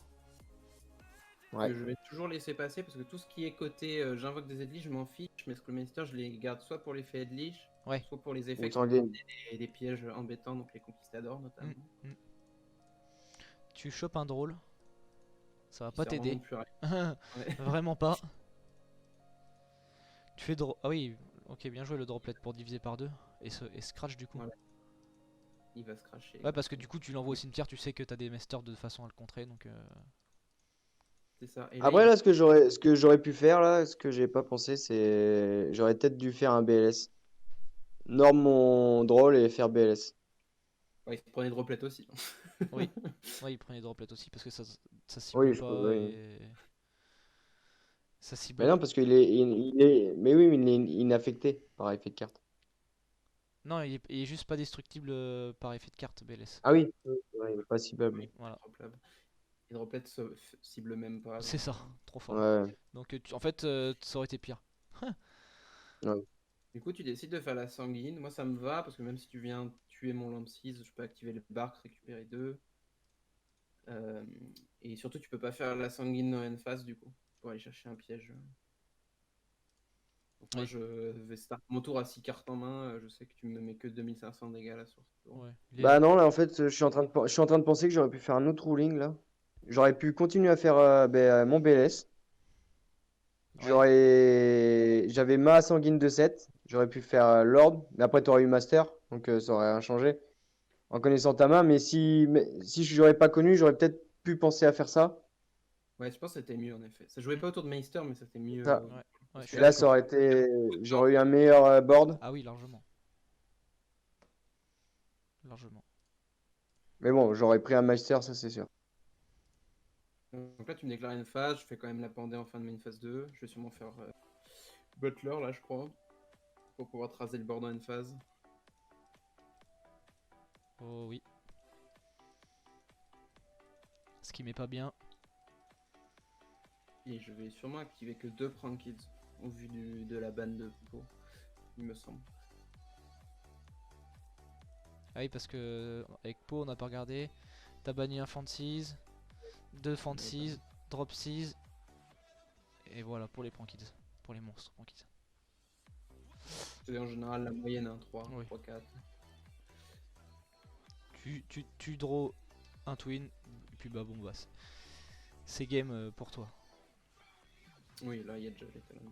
Ouais. Que je vais toujours laisser passer parce que tout ce qui est côté j'invoque des Edlich, je m'en fiche, mais Schoolmeister, je les garde soit pour l'effet Edlich, Ouais. soit pour les effets Ou qui sanguine. et des pièges embêtants, donc les conquistadors notamment. Tu chopes un drôle. Ça va Qui pas servent t'aider. vraiment plus à rien. Ouais. Vraiment pas. Tu fais draw. Ah oui, ok, bien joué le droplet pour diviser par 2 et scratch du coup. Voilà. Il va se cracher. Ouais, parce que du coup, tu l'envoies au cimetière, tu sais que t'as des masters de façon à le contrer donc. C'est ça. Et Après, il- là, ce que j'aurais pu faire, là, ce que j'ai pas pensé, c'est. J'aurais peut-être dû faire un BLS. Norme mon drôle et faire BLS. Ouais, il prenait droplet aussi. Oui. Ouais, il prenait droplet aussi parce que ça cible Oui, pas oui. et. Ça cible. Mais non, parce qu'il est, il est. Mais oui, mais il est inaffecté par effet de carte. Non, il est juste pas destructible par effet de carte BLS. Ah oui, ouais, il est pas ciblable. Oui, Voilà. Les droplets se ciblent même pas. C'est ça, trop fort. Ouais. Donc en fait, ça aurait été pire. Du coup, tu décides de faire la sanguine. Moi, ça me va parce que même si tu viens tuer mon lamp 6, je peux activer le bark, récupérer 2. Et surtout, tu peux pas faire la sanguine en phase du coup pour aller chercher un piège. Donc, moi, Oui. je vais start mon tour à 6 cartes en main. Je sais que tu me mets que 2500 dégâts là sur ce tour. Ouais. Bah non, là, en fait, je suis en train de penser que j'aurais pu faire un autre ruling, là. J'aurais pu continuer à faire mon BLS. J'avais ma sanguine de 7. J'aurais pu faire Lord, mais après, t'aurais eu Master, donc ça aurait rien changé. en connaissant ta main, mais si je n'aurais pas connu, j'aurais peut-être pu penser à faire ça. Ouais, je pense que c'était mieux en effet. Ça jouait pas autour de Meister, mais c'était mieux. Ça. Ouais, Parce je que suis Et là, d'accord. ça aurait été, j'aurais eu un meilleur board. Ah oui, largement. Largement. Mais bon, j'aurais pris un Meister, ça c'est sûr. Donc là, tu me déclares une phase, je fais quand même la pendée en fin de main phase 2. Je vais sûrement faire Butler là, je crois, pour pouvoir tracer le board en phase. Oh oui. Ce qui m'est pas bien. Et je vais sûrement activer que 2 Prank Kids au vu de la banne de Pau, il me semble. Ah oui, parce que avec Po, on n'a pas regardé. T'as banni un Fancies, 2 Fancies, Drop 6. Et voilà pour les Prankids. Pour les monstres Prankids. C'est en général la moyenne, hein, 3, Oui. 3, 4. Tu draw un twin, et puis bah bon, bah c'est game pour toi. Oui, là, il y a déjà les talents.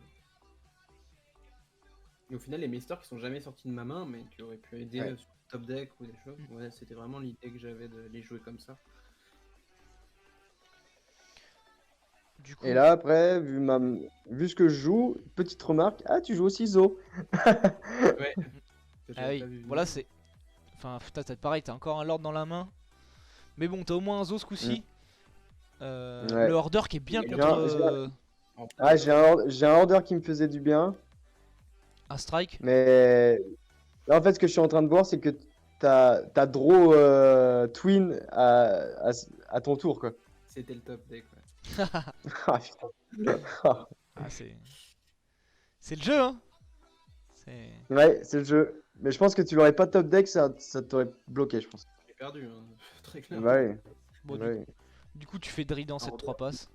Et au final, les Masters qui sont jamais sortis de ma main, mais qui auraient pu aider Ouais. sur le top deck ou des choses, ouais, c'était vraiment l'idée que j'avais de les jouer comme ça. Du coup, Et là, après, vu ce que je joue, petite remarque, ah, tu joues aussi Zo. Ouais. Que ah j'avais oui, pas vu voilà venir. c'est. Enfin, putain, t'as pareil, t'as encore un Lord dans la main. Mais bon, t'as au moins un Zo ce coup-ci. Ouais. Le Order qui est bien Et contre Ah, j'ai un order qui me faisait du bien, un Strike. mais là, en fait, ce que je suis en train de voir, c'est que t'as draw Twin à ton tour, quoi. C'était le top deck, ouais. Ah, putain. Ah, c'est le jeu, hein. C'est. Ouais, c'est le jeu. Mais je pense que tu l'aurais pas top deck, ça t'aurait bloqué, je pense. J'ai perdu, hein, très clairement. Bah oui. Bon, Bah oui. du coup, tu fais Dri dans cette 3 passes.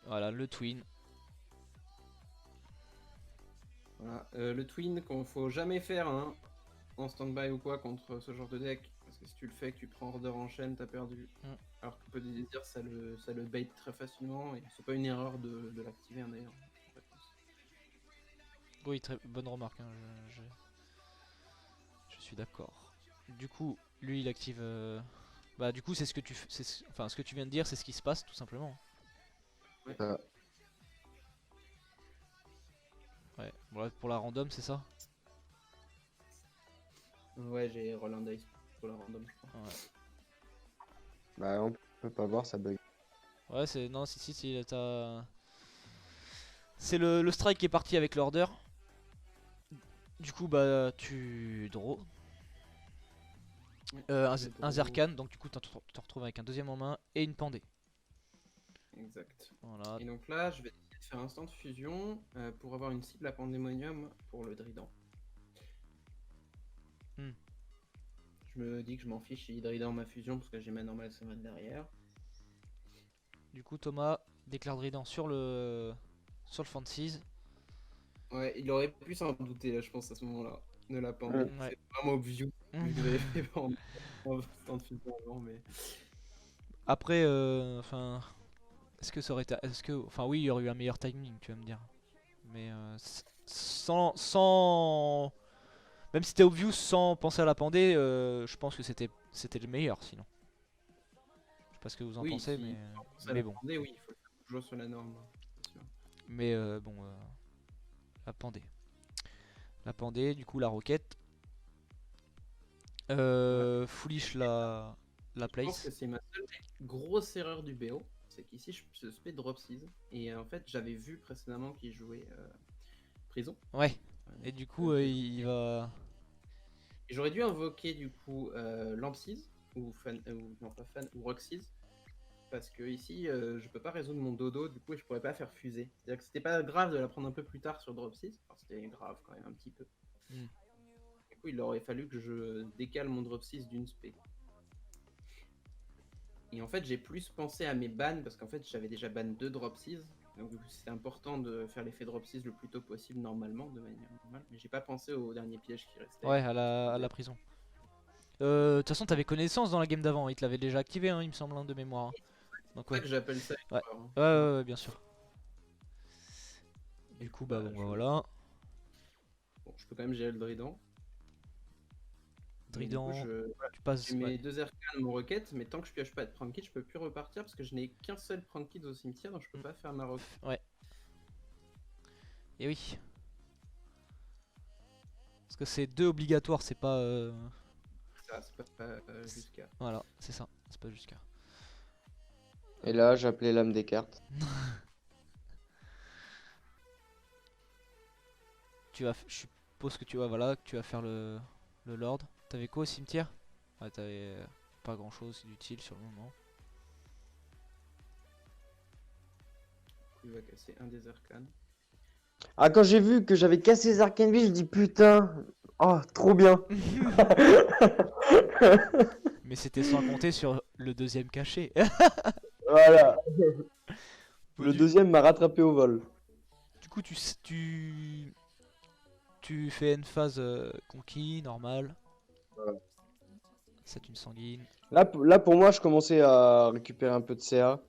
Voilà, le Twin. Voilà. Le twin qu'on faut jamais faire, hein, en stand-by ou quoi contre ce genre de deck, parce que si tu le fais, que tu prends order en chaîne, t'as perdu. Alors que Peu de désir, ça le bait très facilement, et c'est pas une erreur de l'activer, hein, d'ailleurs. Oui, très bonne remarque. Hein, je suis d'accord. Du coup, lui, il active. Bah, du coup, c'est ce que tu, enfin, ce que tu viens de dire, c'est ce qui se passe, tout simplement. Ouais. Ouais. Voilà, pour la random, c'est ça. Ouais, j'ai Roland Dice pour la random, je crois. Ouais. Bah, on peut pas voir, ça bug. Ouais, c'est non, si, t'as. C'est le strike qui est parti avec l'order. Du coup, bah, tu draw. Un Zerkan, donc du coup, tu te retrouves avec un deuxième en main et une pendée. Exact. Voilà. Et donc là, je vais essayer de faire instant de fusion pour avoir une cible à pandémonium pour le Drident. Je me dis que je m'en fiche si Drident ma fusion parce que j'ai ma normale semaine derrière. Du coup, Thomas déclare Drident sur le Fancies. Ouais, il aurait pu s'en douter là, je pense, à ce moment-là. De la pendée. Ouais. C'est vraiment obvious. Vu que j'avais fait en instant de fusion avant, mais. Après, enfin, est-ce que ça aurait été, enfin oui, il y aurait eu un meilleur timing, tu vas me dire. Mais sans, même si c'était obvious, sans penser à la pendée, je pense que c'était le meilleur, sinon. Je sais pas ce que vous en Oui, pensez, si mais on pense à la bon. pendée, oui, il faut le faire toujours sur la norme. C'est sûr. Mais bon, la pendée. La pendée, du coup, la roquette. Foolish la Je pense que place. c'est ma seule grosse erreur du BO. C'est qu'ici, je spé drop 6. Et en fait, j'avais vu précédemment qu'il jouait prison. Ouais. Et du coup, il va. Et j'aurais dû invoquer du coup Lampsys ou fan, ou non pas fan ou Roxys parce que ici je peux pas résoudre mon dodo, du coup je pourrais pas faire fuser. C'est-à-dire que c'était pas grave de la prendre un peu plus tard sur drop 6, enfin, c'était grave quand même un petit peu. Du coup il aurait fallu que je décale mon drop 6 d'une spé. Et en fait j'ai plus pensé à mes bans parce qu'en fait j'avais déjà ban 2 drop 6. Donc c'était important de faire l'effet drop 6 le plus tôt possible normalement, de manière normale. Mais j'ai pas pensé au dernier piège qui restait. Ouais, à la prison. De toute façon, t'avais connaissance dans la game d'avant, il te l'avait déjà activé, hein, il me semble, hein, de mémoire. Hein. Donc C'est ça ouais. que j'appelle ça une Ouais. erreur, hein. Ouais, bien sûr. Du coup, bah bon, je- voilà. Bon, je peux quand même gérer le Drident. Mais du coup, Drident, voilà, tu passes. j'ai mes Ouais. 2 arcanes, mon rocket, mais tant que je pioche pas de Prankit, je peux plus repartir parce que je n'ai qu'un seul Prankit au cimetière, donc je peux pas faire ma rocket. Ouais. Et oui. Parce que c'est 2 obligatoires, c'est pas. Ça, c'est pas jusqu'à. Voilà, c'est ça. C'est pas jusqu'à. Et là, j'appelais l'âme des cartes. Je suppose que tu vas, voilà, que tu vas faire le Lord. T'avais quoi au cimetière? Ouais, t'avais pas grand chose d'utile sur le moment. Il va casser un des arcanes. Ah, quand j'ai vu que j'avais cassé les Arcane Beast, je dis putain, oh, trop bien. Mais c'était sans compter sur le deuxième cachet. Voilà. Bon, Le deuxième m'a rattrapé au vol. Du coup, tu fais une phase conquis, normal. Voilà. C'est une sanguine. Là, pour moi, je commençais à récupérer un peu de CA.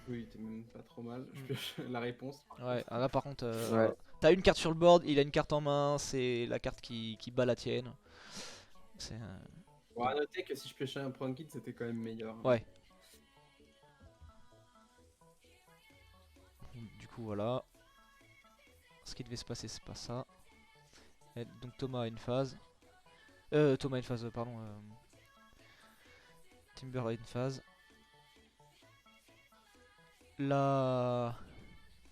Oui, t'es même pas trop mal. Je pioche la réponse. Ouais, ah là par contre, Ouais. t'as une carte sur le board, il a une carte en main, c'est la carte qui bat la tienne. C'est. Bon, à noter que si je piochais un Prankit, c'était quand même meilleur. Ouais. Du coup, voilà. Ce qui devait se passer, c'est pas ça. Et donc Thomas a une phase. Thomas a une phase, pardon. Timber a une phase.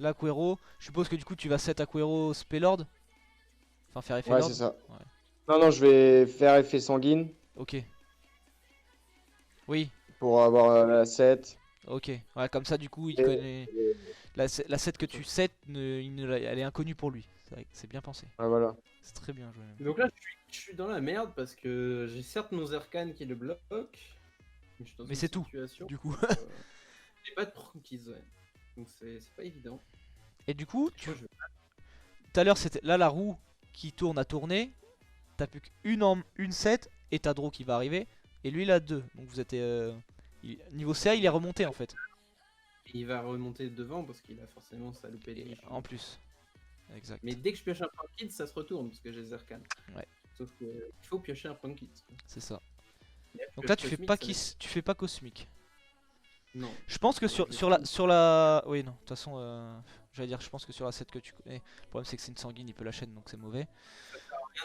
L'Aquero, je suppose que du coup tu vas set Aquero Spellord. Enfin faire effet Ouais, Lord. c'est ça. Ouais. Non, non, je vais faire effet sanguine Ok. Oui, pour avoir la 7. ok. Ouais, comme ça du coup il Et- connaît. La set que tu set, elle est inconnue pour lui. C'est bien pensé. Ouais, voilà. C'est très bien joué. Même. Donc là, je suis dans la merde parce que j'ai certes nos arcanes qui le bloquent. Mais je suis dans Mais une c'est tout, situation Du coup. où, j'ai pas de Prankies, ouais. Donc c'est pas évident. Et du coup, Je crois que je vais- tout à l'heure c'était là la roue qui tourne à tourner. T'as plus qu'une set et t'as Draw qui va arriver. Et lui il a 2. Donc vous êtes. Niveau CA il est remonté en fait. Il va remonter devant parce qu'il a forcément sa loupé de Et liche. en plus. Exact. Mais dès que je pioche un Prankit, ça se retourne parce que j'ai les arcanes. Ouais. Sauf que il faut piocher un Prankit. C'est ça. Mais Donc pioche là tu fais Cosmic, pas ça tu fais pas cosmique. Non. Je pense que Je vais sur la. Oui non, de toute façon j'allais dire je pense que sur la set que tu connais. Le problème c'est que c'est une sanguine, il peut la chaîne donc c'est mauvais.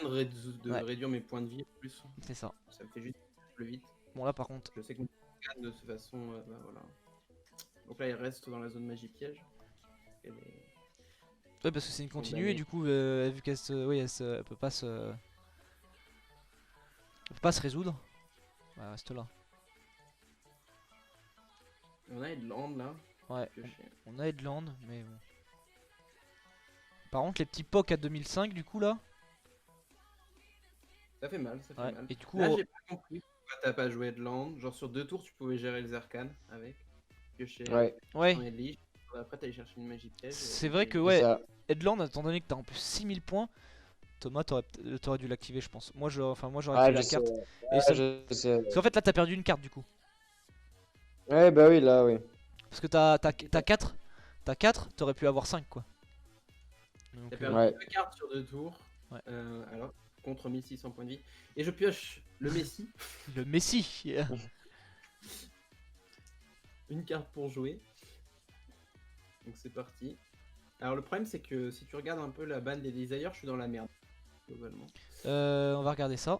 rien de Ouais. réduire mes points de vie en plus. C'est ça. Ça me fait juste plus vite. Bon là par contre. Je sais que mon arcane, de toute façon, bah, voilà. Donc là, il reste dans la zone magie piège. Elle est- Ouais parce que c'est une continue Condamné. et du coup vu qu'elle oui, elle peut pas se. Elle peut pas se résoudre. Elle reste là. On a de land là. Ouais. Piocher. On a Headland mais bon. Par contre les petits POC à 2005 du coup là. Ça fait mal, ça fait Ouais. mal. Et du coup Là, j'ai pas compris pourquoi t'as pas joué de land. Genre sur 2 tours, tu pouvais gérer les arcanes avec. Piocher. Ouais, ouais. On est liche. Après, t'allais chercher une magie piège. C'est vrai que c'est ouais. ça. Headland étant donné que t'as en plus 6000 points. Thomas t'aurais dû l'activer je pense. Moi j'aurais Ah, pris je la sais. carte. Ah, Et ça- je sais. Parce qu'en fait là t'as perdu une carte du coup. Ouais, bah oui, là, oui. Parce que t'as 4. T'as 4, t'aurais pu avoir 5 quoi. Donc, T'as perdu Ouais. 2 cartes sur 2 tours. Ouais. Alors, contre 1600 points de vie. Et je pioche le Messi. le Messi. Une carte pour jouer. Donc c'est parti. Alors le problème c'est que si tu regardes un peu la bande des Desires, je suis dans la merde. Globalement. On va regarder ça.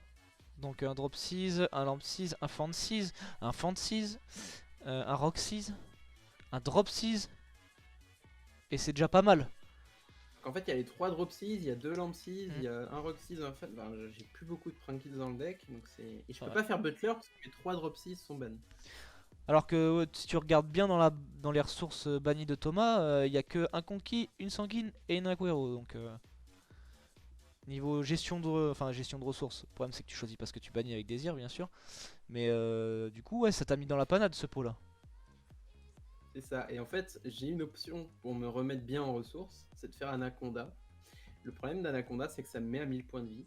Donc un Drop 6, un Lamp 6, un Fant 6, un Fant 6, un Rock 6, un Drop 6. Et c'est déjà pas mal. Donc en fait il y a les 3 Drop 6, il y a 2 Lamp 6, il y Mhm. a un Rock 6 en fait. Ben, j'ai plus beaucoup de Prankies dans le deck. Donc c'est. Et je peux Ouais. pas faire Butler parce que les 3 Drop 6 sont ban. Alors que ouais, si tu regardes bien dans les ressources bannies de Thomas, il y a que un Conquis, une Sanguine et une Aguero. Donc niveau gestion de ressources, le problème c'est que tu choisis parce que tu bannis avec désir bien sûr. Mais du coup ouais ça t'a mis dans la panade ce pot là. C'est ça. Et en fait j'ai une option pour me remettre bien en ressources, c'est de faire Anaconda. Le problème d'Anaconda c'est que ça me met à 1000 points de vie.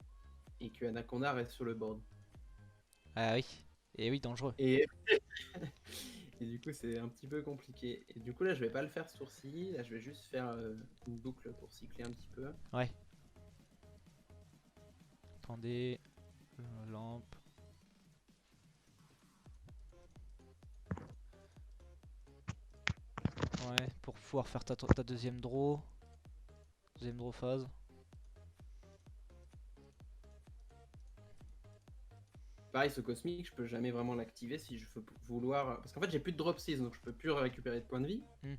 Et que Anaconda reste sur le board. Ah oui. Et oui dangereux. Et... et du coup, c'est un petit peu compliqué. Et du coup, là, je vais pas le faire sourcil. Là, je vais juste faire une boucle pour cycler un petit peu. Ouais. Attendez. Lampe. Ouais, pour pouvoir faire ta deuxième draw. Deuxième draw phase. Pareil, ce cosmique, je peux jamais vraiment l'activer si je veux vouloir. Parce qu'en fait, j'ai plus de drop 6, donc je peux plus récupérer de points de vie. Hmm.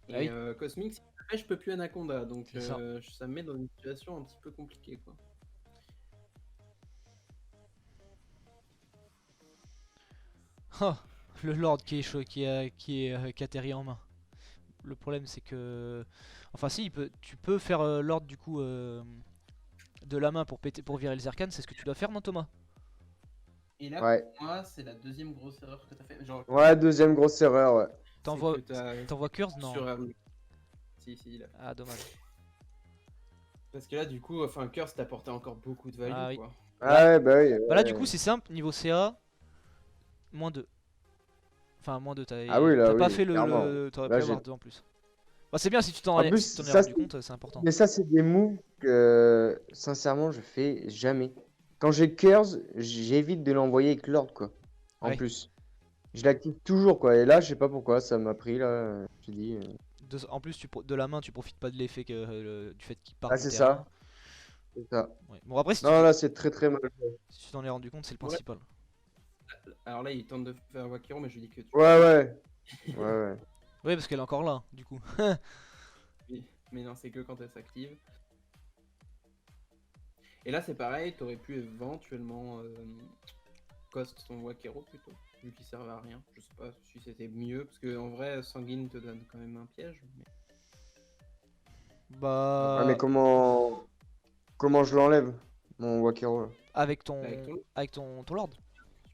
Et Ah oui. cosmique, si après, je peux plus Anaconda. Donc C'est ça. ça me met dans une situation un petit peu compliquée, quoi. Oh, le Lord qui est chaud, qui atterrit en main. Le problème c'est que, enfin si, tu peux faire Lord du coup de la main pour virer les arcanes, c'est ce que tu dois faire, non Thomas? Et là, Ouais. pour moi, c'est la deuxième grosse erreur que t'as fait. Genre, Ouais, deuxième grosse erreur, ouais. T'envoies c'est que t'as- t'envoies Curse? Non. sur, Si, il a fait. Ah dommage. Parce que là, du coup, enfin, Curse t'apportait encore beaucoup de value, Ah oui. quoi. Ah ouais, bah oui. Bah là du ouais. coup c'est simple, niveau CA, moins 2. Enfin moins 2, Ah oui, là, t'as pas oui, fait clairement. t'aurais Là, pu j'ai- avoir 2 en plus. Bah c'est bien si tu t'en En plus, si tu t'en es ça, rendu compte, c'est important. mais ça, c'est des moves que, sincèrement, je fais jamais. Quand j'ai Curse, j'évite de l'envoyer avec Lord, quoi. En Ouais. plus. Je l'active toujours, quoi. Et là, je sais pas pourquoi, ça m'a pris, là. Je te dis. En plus de la main tu profites pas de l'effet du fait qu'il part Ah, du c'est terrain. ça. C'est ça. Ouais. Bon après Non, là, c'est très très mal fait. si tu t'en es rendu compte c'est le Ouais. principal. Alors là, il tente de faire Wakiro, mais je lui dis que tu. Ouais, ouais. Ouais, ouais. Ouais parce qu'elle est encore là du coup. Mais non, c'est que quand elle s'active. Et là, c'est pareil, t'aurais pu éventuellement cost ton Wakiro plutôt, vu qu'il servait à rien. Je sais pas si c'était mieux, parce que en vrai, Sanguine te donne quand même un piège. Mais... Bah Ah, mais comment je l'enlève, mon Wakiro, là? avec ton Avec ton- ton Lord.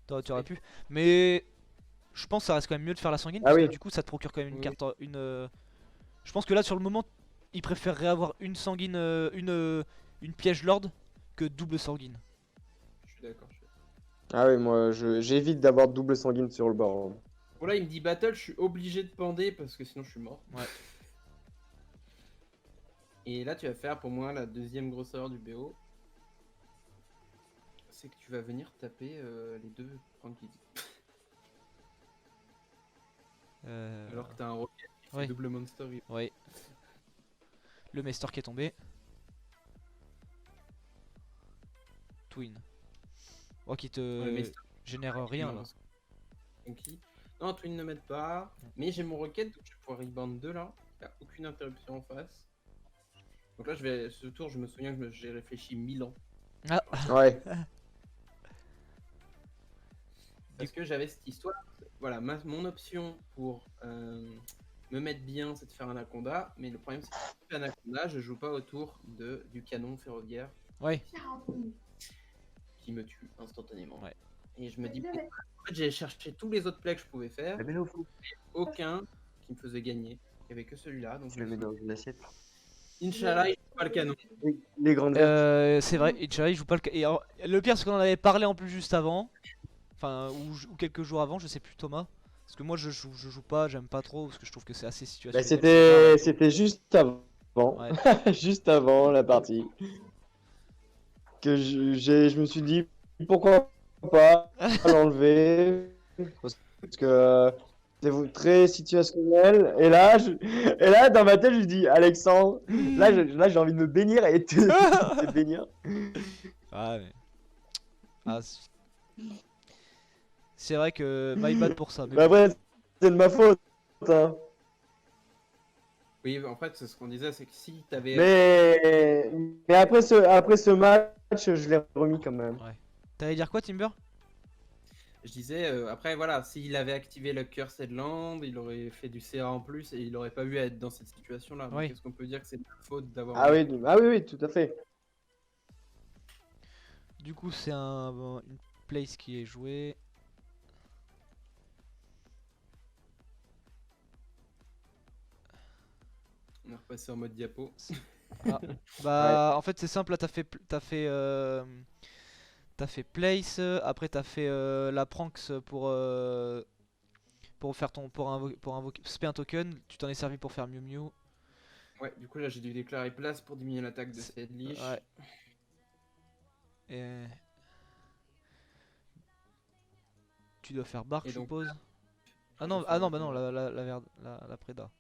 Tu aurais pu. Mais je pense que ça reste quand même mieux de faire la sanguine Ah parce que oui. du coup ça te procure quand même une Oui. carte je pense que là sur le moment il préférerait avoir une sanguine une piège Lord que double sanguine. Je suis d'accord. Ah oui, moi, j'évite d'avoir double sanguine sur le bord. Bon là, il me dit battle, je suis obligé de pander parce que sinon je suis mort. Ouais. Et là, tu vas faire pour moi la deuxième grosse erreur du BO. C'est que tu vas venir taper les deux Tranquility. Alors que t'as un rocket qui fait oui. double monster. Ouais. Le Maester qui est tombé. Twin. Oh qui te Ouais, Maester. génère rien là. Funky. Non, Twin ne m'aide pas. Mais j'ai mon rocket, donc je vais pouvoir rebound 2 là. Il n'y a aucune interruption en face. Donc là, ce tour, je me souviens que j'ai réfléchi 1000 ans. Ouais. Parce que j'avais cette histoire. Voilà, mon option pour me mettre bien, c'est de faire Anaconda. Mais le problème, c'est que si je fais Anaconda, je joue pas autour du canon ferroviaire Ouais. qui me tue instantanément. Ouais. Et je me dis, bon, en fait, j'ai cherché tous les autres plays que je pouvais faire. Aucun qui me faisait gagner. Il n'y avait que celui-là. Donc Je le mets dans une assiette. Inch'Allah, il joue pas le canon. Les grandes vertes. C'est vrai, Inch'Allah il joue pas le et alors, le pire c'est qu'on en avait parlé en plus juste avant. Enfin ou quelques jours avant, je sais plus Thomas. Parce que moi je joue pas, j'aime pas trop parce que je trouve que c'est assez Bah, situationnel. c'était juste avant. Ouais. Juste avant la partie. Que je me suis dit, pourquoi pas l'enlever. Parce que c'est très situationnel. Et là, dans ma tête, je dis, Alexandre, là j'ai envie de me bénir et te bénir. Ah mais... Ah, c'est vrai que my bad pour ça. Mais Mais bon. après, c'est de ma faute. Hein. Oui, en fait, c'est ce qu'on disait, c'est que si t'avais. Mais après ce match, je l'ai remis quand même. Ouais. T'allais dire quoi Timber? Je disais, après, voilà, s'il avait activé le Cursed Land, il aurait fait du CA en plus et il aurait pas eu à être dans cette situation-là. Donc, Oui. est-ce qu'on peut dire que c'est de la faute d'avoir. Ah oui, tout à fait. Du coup c'est une place qui est jouée. On est repassé en mode diapo. Ah. Bah en fait c'est simple, là t'as fait place, après t'as fait la pranks pour faire pour invoquer spare un token, tu t'en es servi pour faire Mew Mew. Ouais, du coup, là, j'ai dû déclarer place pour diminuer l'attaque de cette liche. Ouais. Et... Tu dois faire barque, Et je donc, suppose. Ah je non, fais ah non, un bah non, combat. la Preda.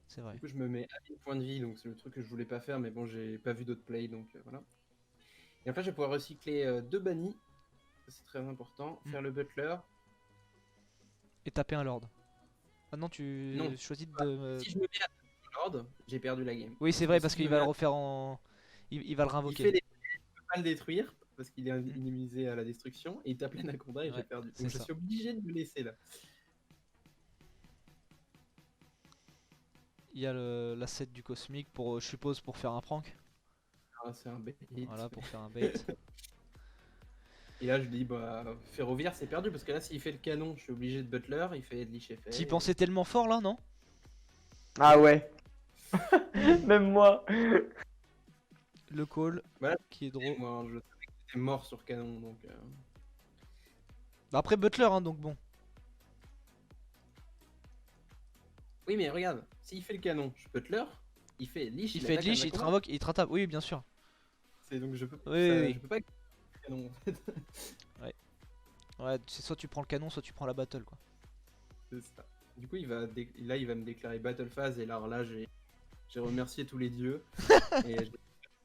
C'est vrai. Du coup, je me mets à 1000 points de vie, donc c'est le truc que je voulais pas faire, mais bon, j'ai pas vu d'autres plays, donc voilà. Et après, je vais pouvoir recycler 2 bannis, ça, c'est très important. Mm. Faire le butler. Et taper un lord. Ah non, tu Non. choisis de... Si je me mets à Lord, j'ai perdu la game. Oui, c'est vrai, parce Si je qu'il me va mets le à- refaire en... Il va le Il réinvoquer. fait des je peux pas le détruire parce qu'il est minimisé à la destruction et il tape l'anaconda et j'ai Ouais, perdu. c'est Donc je ça. suis obligé de me laisser là. Il y a l'asset du cosmique pour, je suppose, pour faire un prank. Ah, c'est un bait. Voilà, pour faire un bait. Et là je dis bah ferroviaire c'est perdu parce que là s'il fait le canon je suis obligé de butler, il fait Edlich et fait. T'y pensais tellement fort là, non? Ah ouais. Même moi. Le call, Voilà. qui est drôle. Moi je savais que j'étais mort sur canon donc. Bah après Butler, hein, donc bon. Oui mais regarde, s'il fait le canon, je butler, il fait Edlich, Il fait attaque Edlich, il te l'anaconda. réinvoque, il te rattrape. Oui, bien sûr. C'est donc je peux Oui, oui, oui. je peux pas le canon en fait. Ouais, c'est soit tu prends le canon, soit tu prends la battle, quoi. C'est ça. Du coup, là, il va me déclarer Battle Phase, et là, j'ai remercié tous les dieux. Et j'ai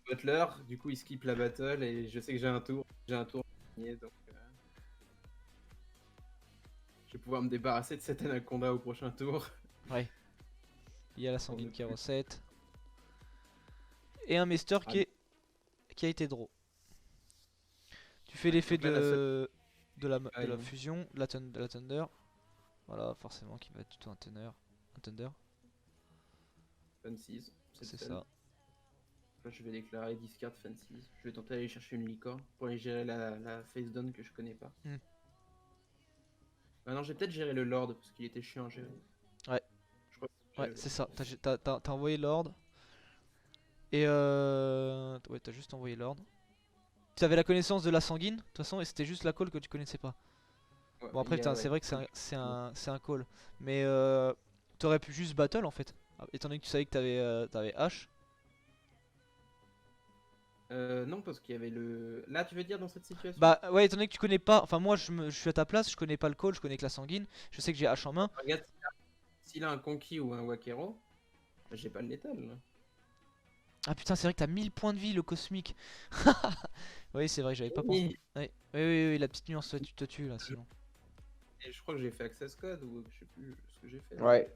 Butler, du coup, il skip la battle, et je sais que j'ai un tour. J'ai un tour gagné, donc. Je vais pouvoir me débarrasser de cet anaconda au prochain tour. Ouais. Il y a la sanguine ne qui est plus. recette. Et un Mester Ah, qui a été draw. Tu fais l'effet donc là, la seule- de la il- fusion, de la Thunder. Voilà, forcément, qui va être plutôt un Thunder. Un Thunder, Fun 6. c'est fun. ça. Là, je vais déclarer discard Fun 6. Je vais tenter d'aller chercher une licorne pour aller gérer la face down que je connais pas. Hmm. Maintenant, j'ai peut-être géré le Lord parce qu'il était chiant à gérer. Ouais. Je crois que Ouais, j'ai- c'est ça. T'as envoyé Lord. Et ouais, t'as juste envoyé Lord. Tu avais la connaissance de la sanguine, de toute façon, et c'était juste la call que tu connaissais pas. Ouais, Bon, après, il y a- c'est ouais. vrai que c'est un call. Mais t'aurais pu juste battle en fait. Étant donné que tu savais que t'avais H. Non, parce qu'il y avait le. Là, tu veux dire dans cette situation? Bah ouais, étant donné que tu connais pas. Enfin, moi je suis à ta place, je connais pas le call, je connais que la sanguine. Je sais que j'ai H en main. Regarde, s'il a un Conquis ou un Wakero, bah, j'ai pas le létal. Là. Ah putain, c'est vrai que t'as 1000 points de vie le cosmique. Oui, c'est vrai que j'avais pas pensé. Oui. Ouais. Oui, la petite nuance, tu te tues là sinon. Et je crois que j'ai fait Access Code ou je sais plus ce que j'ai fait. Ouais.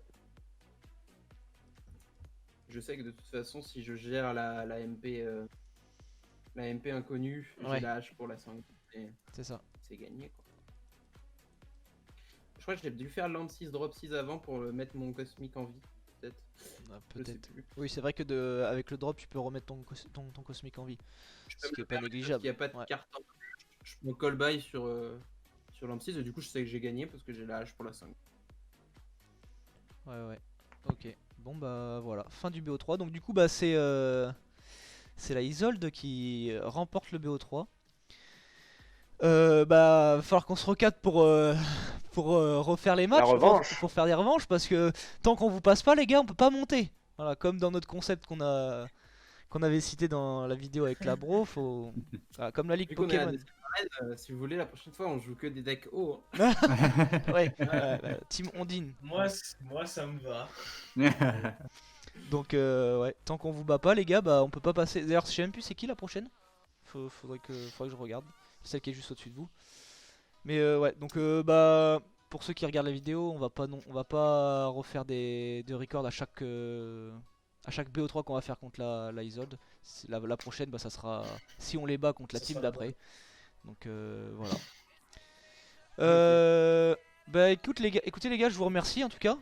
Je sais que de toute façon, si je gère la MP, la MP inconnue, Ouais. j'ai la hache pour la sanguine. Et C'est ça. c'est gagné quoi. Je crois que j'ai dû faire land 6, drop 6 avant pour mettre mon cosmique en vie. Peut-être. Ah, Je sais peut-être. plus. Oui, c'est vrai que avec le drop, tu peux remettre ton cosmique en vie. Je Ce peux qui me est pas permettre parce négligeable. qu'il n'y a pas de Ouais. carte en je prends call by sur land 6 et du coup je sais que j'ai gagné parce que j'ai la hache pour la 5. Ouais. Ok. Bon bah voilà. Fin du BO3. Donc du coup bah c'est la Isolde qui remporte le BO3. Bah va falloir qu'on se recadre pour refaire les matchs, revanche. pour faire des revanches parce que tant qu'on vous passe pas les gars on peut pas monter. Voilà, comme dans notre concept qu'on avait cité dans la vidéo avec la bro, faut voilà, comme la ligue Vu qu'on est à Pokémon. des arènes, si vous voulez, la prochaine fois on joue que des decks hauts. Hein. Ouais, Team Ondine. Moi, moi ça me va. Donc ouais, tant qu'on vous bat pas les gars, bah on peut pas passer. D'ailleurs, je sais même plus c'est qui la prochaine. Faudrait que je regarde. Celle qui est juste au-dessus de vous. Mais ouais, donc bah pour ceux qui regardent la vidéo, on va pas refaire des records à chaque BO3 qu'on va faire contre la Isolde. La prochaine, bah ça sera si on les bat contre la Ça team sera d'après. Donc voilà. Bah écoutez les gars, je vous remercie en tout cas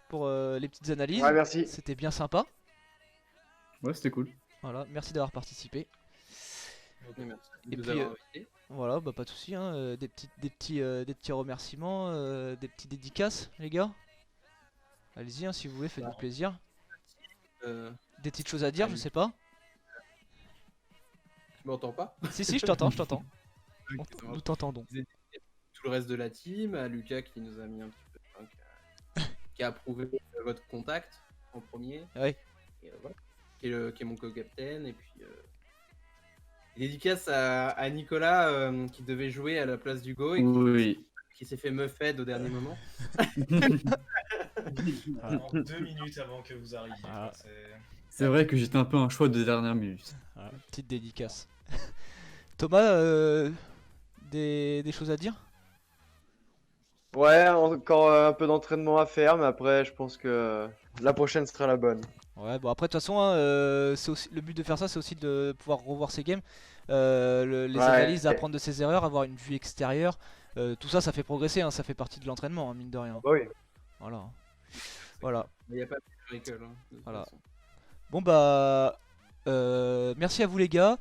pour les petites analyses. Ouais, merci. C'était bien sympa. Ouais, c'était cool. Voilà, merci d'avoir participé. Et merci Et de nous puis, avoir invités. Voilà, bah pas de soucis, hein, des petits remerciements, des petits dédicaces, les gars. Allez-y, hein, si vous voulez, faites-vous plaisir. Euh, Des petites choses à dire, je allez. sais pas. tu m'entends pas? Si, je t'entends, je t'entends. Ok, ça marche. Nous t'entendons. Tout le reste de la team, à Lucas qui nous a mis un petit peu, qui a approuvé votre contact en premier. Ouais. Et, voilà. Qui est mon co-captain et puis Dédicace à Nicolas qui devait jouer à la place d'Hugo et Oui. qui s'est fait meufed au dernier moment. En 2 minutes avant que vous arriviez. Ah. quoi, c'est- C'est vrai que j'étais un peu un choix de dernière minute. Voilà, petite dédicace. Thomas, des choses à dire? Ouais, encore un peu d'entraînement à faire, mais après, je pense que la prochaine sera la bonne. Ouais, bon après de toute façon, hein, c'est aussi, le but de faire ça, c'est aussi de pouvoir revoir ses games, les Ouais. analyses, apprendre de ses erreurs, avoir une vue extérieure. Tout ça, ça fait progresser, hein, ça fait partie de l'entraînement, hein, mine de rien. Bah oui. Voilà. Voilà. Il n'y a pas de Michael. Hein, de toute Voilà. façon. Bon bah, merci à vous les gars.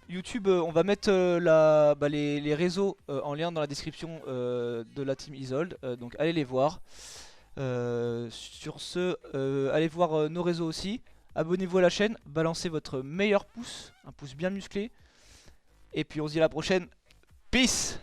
YouTube, on va mettre les réseaux en lien dans la description de la team Isolde, donc allez les voir. Sur ce, allez voir nos réseaux aussi. Abonnez-vous à la chaîne, balancez votre meilleur pouce, un pouce bien musclé. Et puis on se dit à la prochaine. Peace!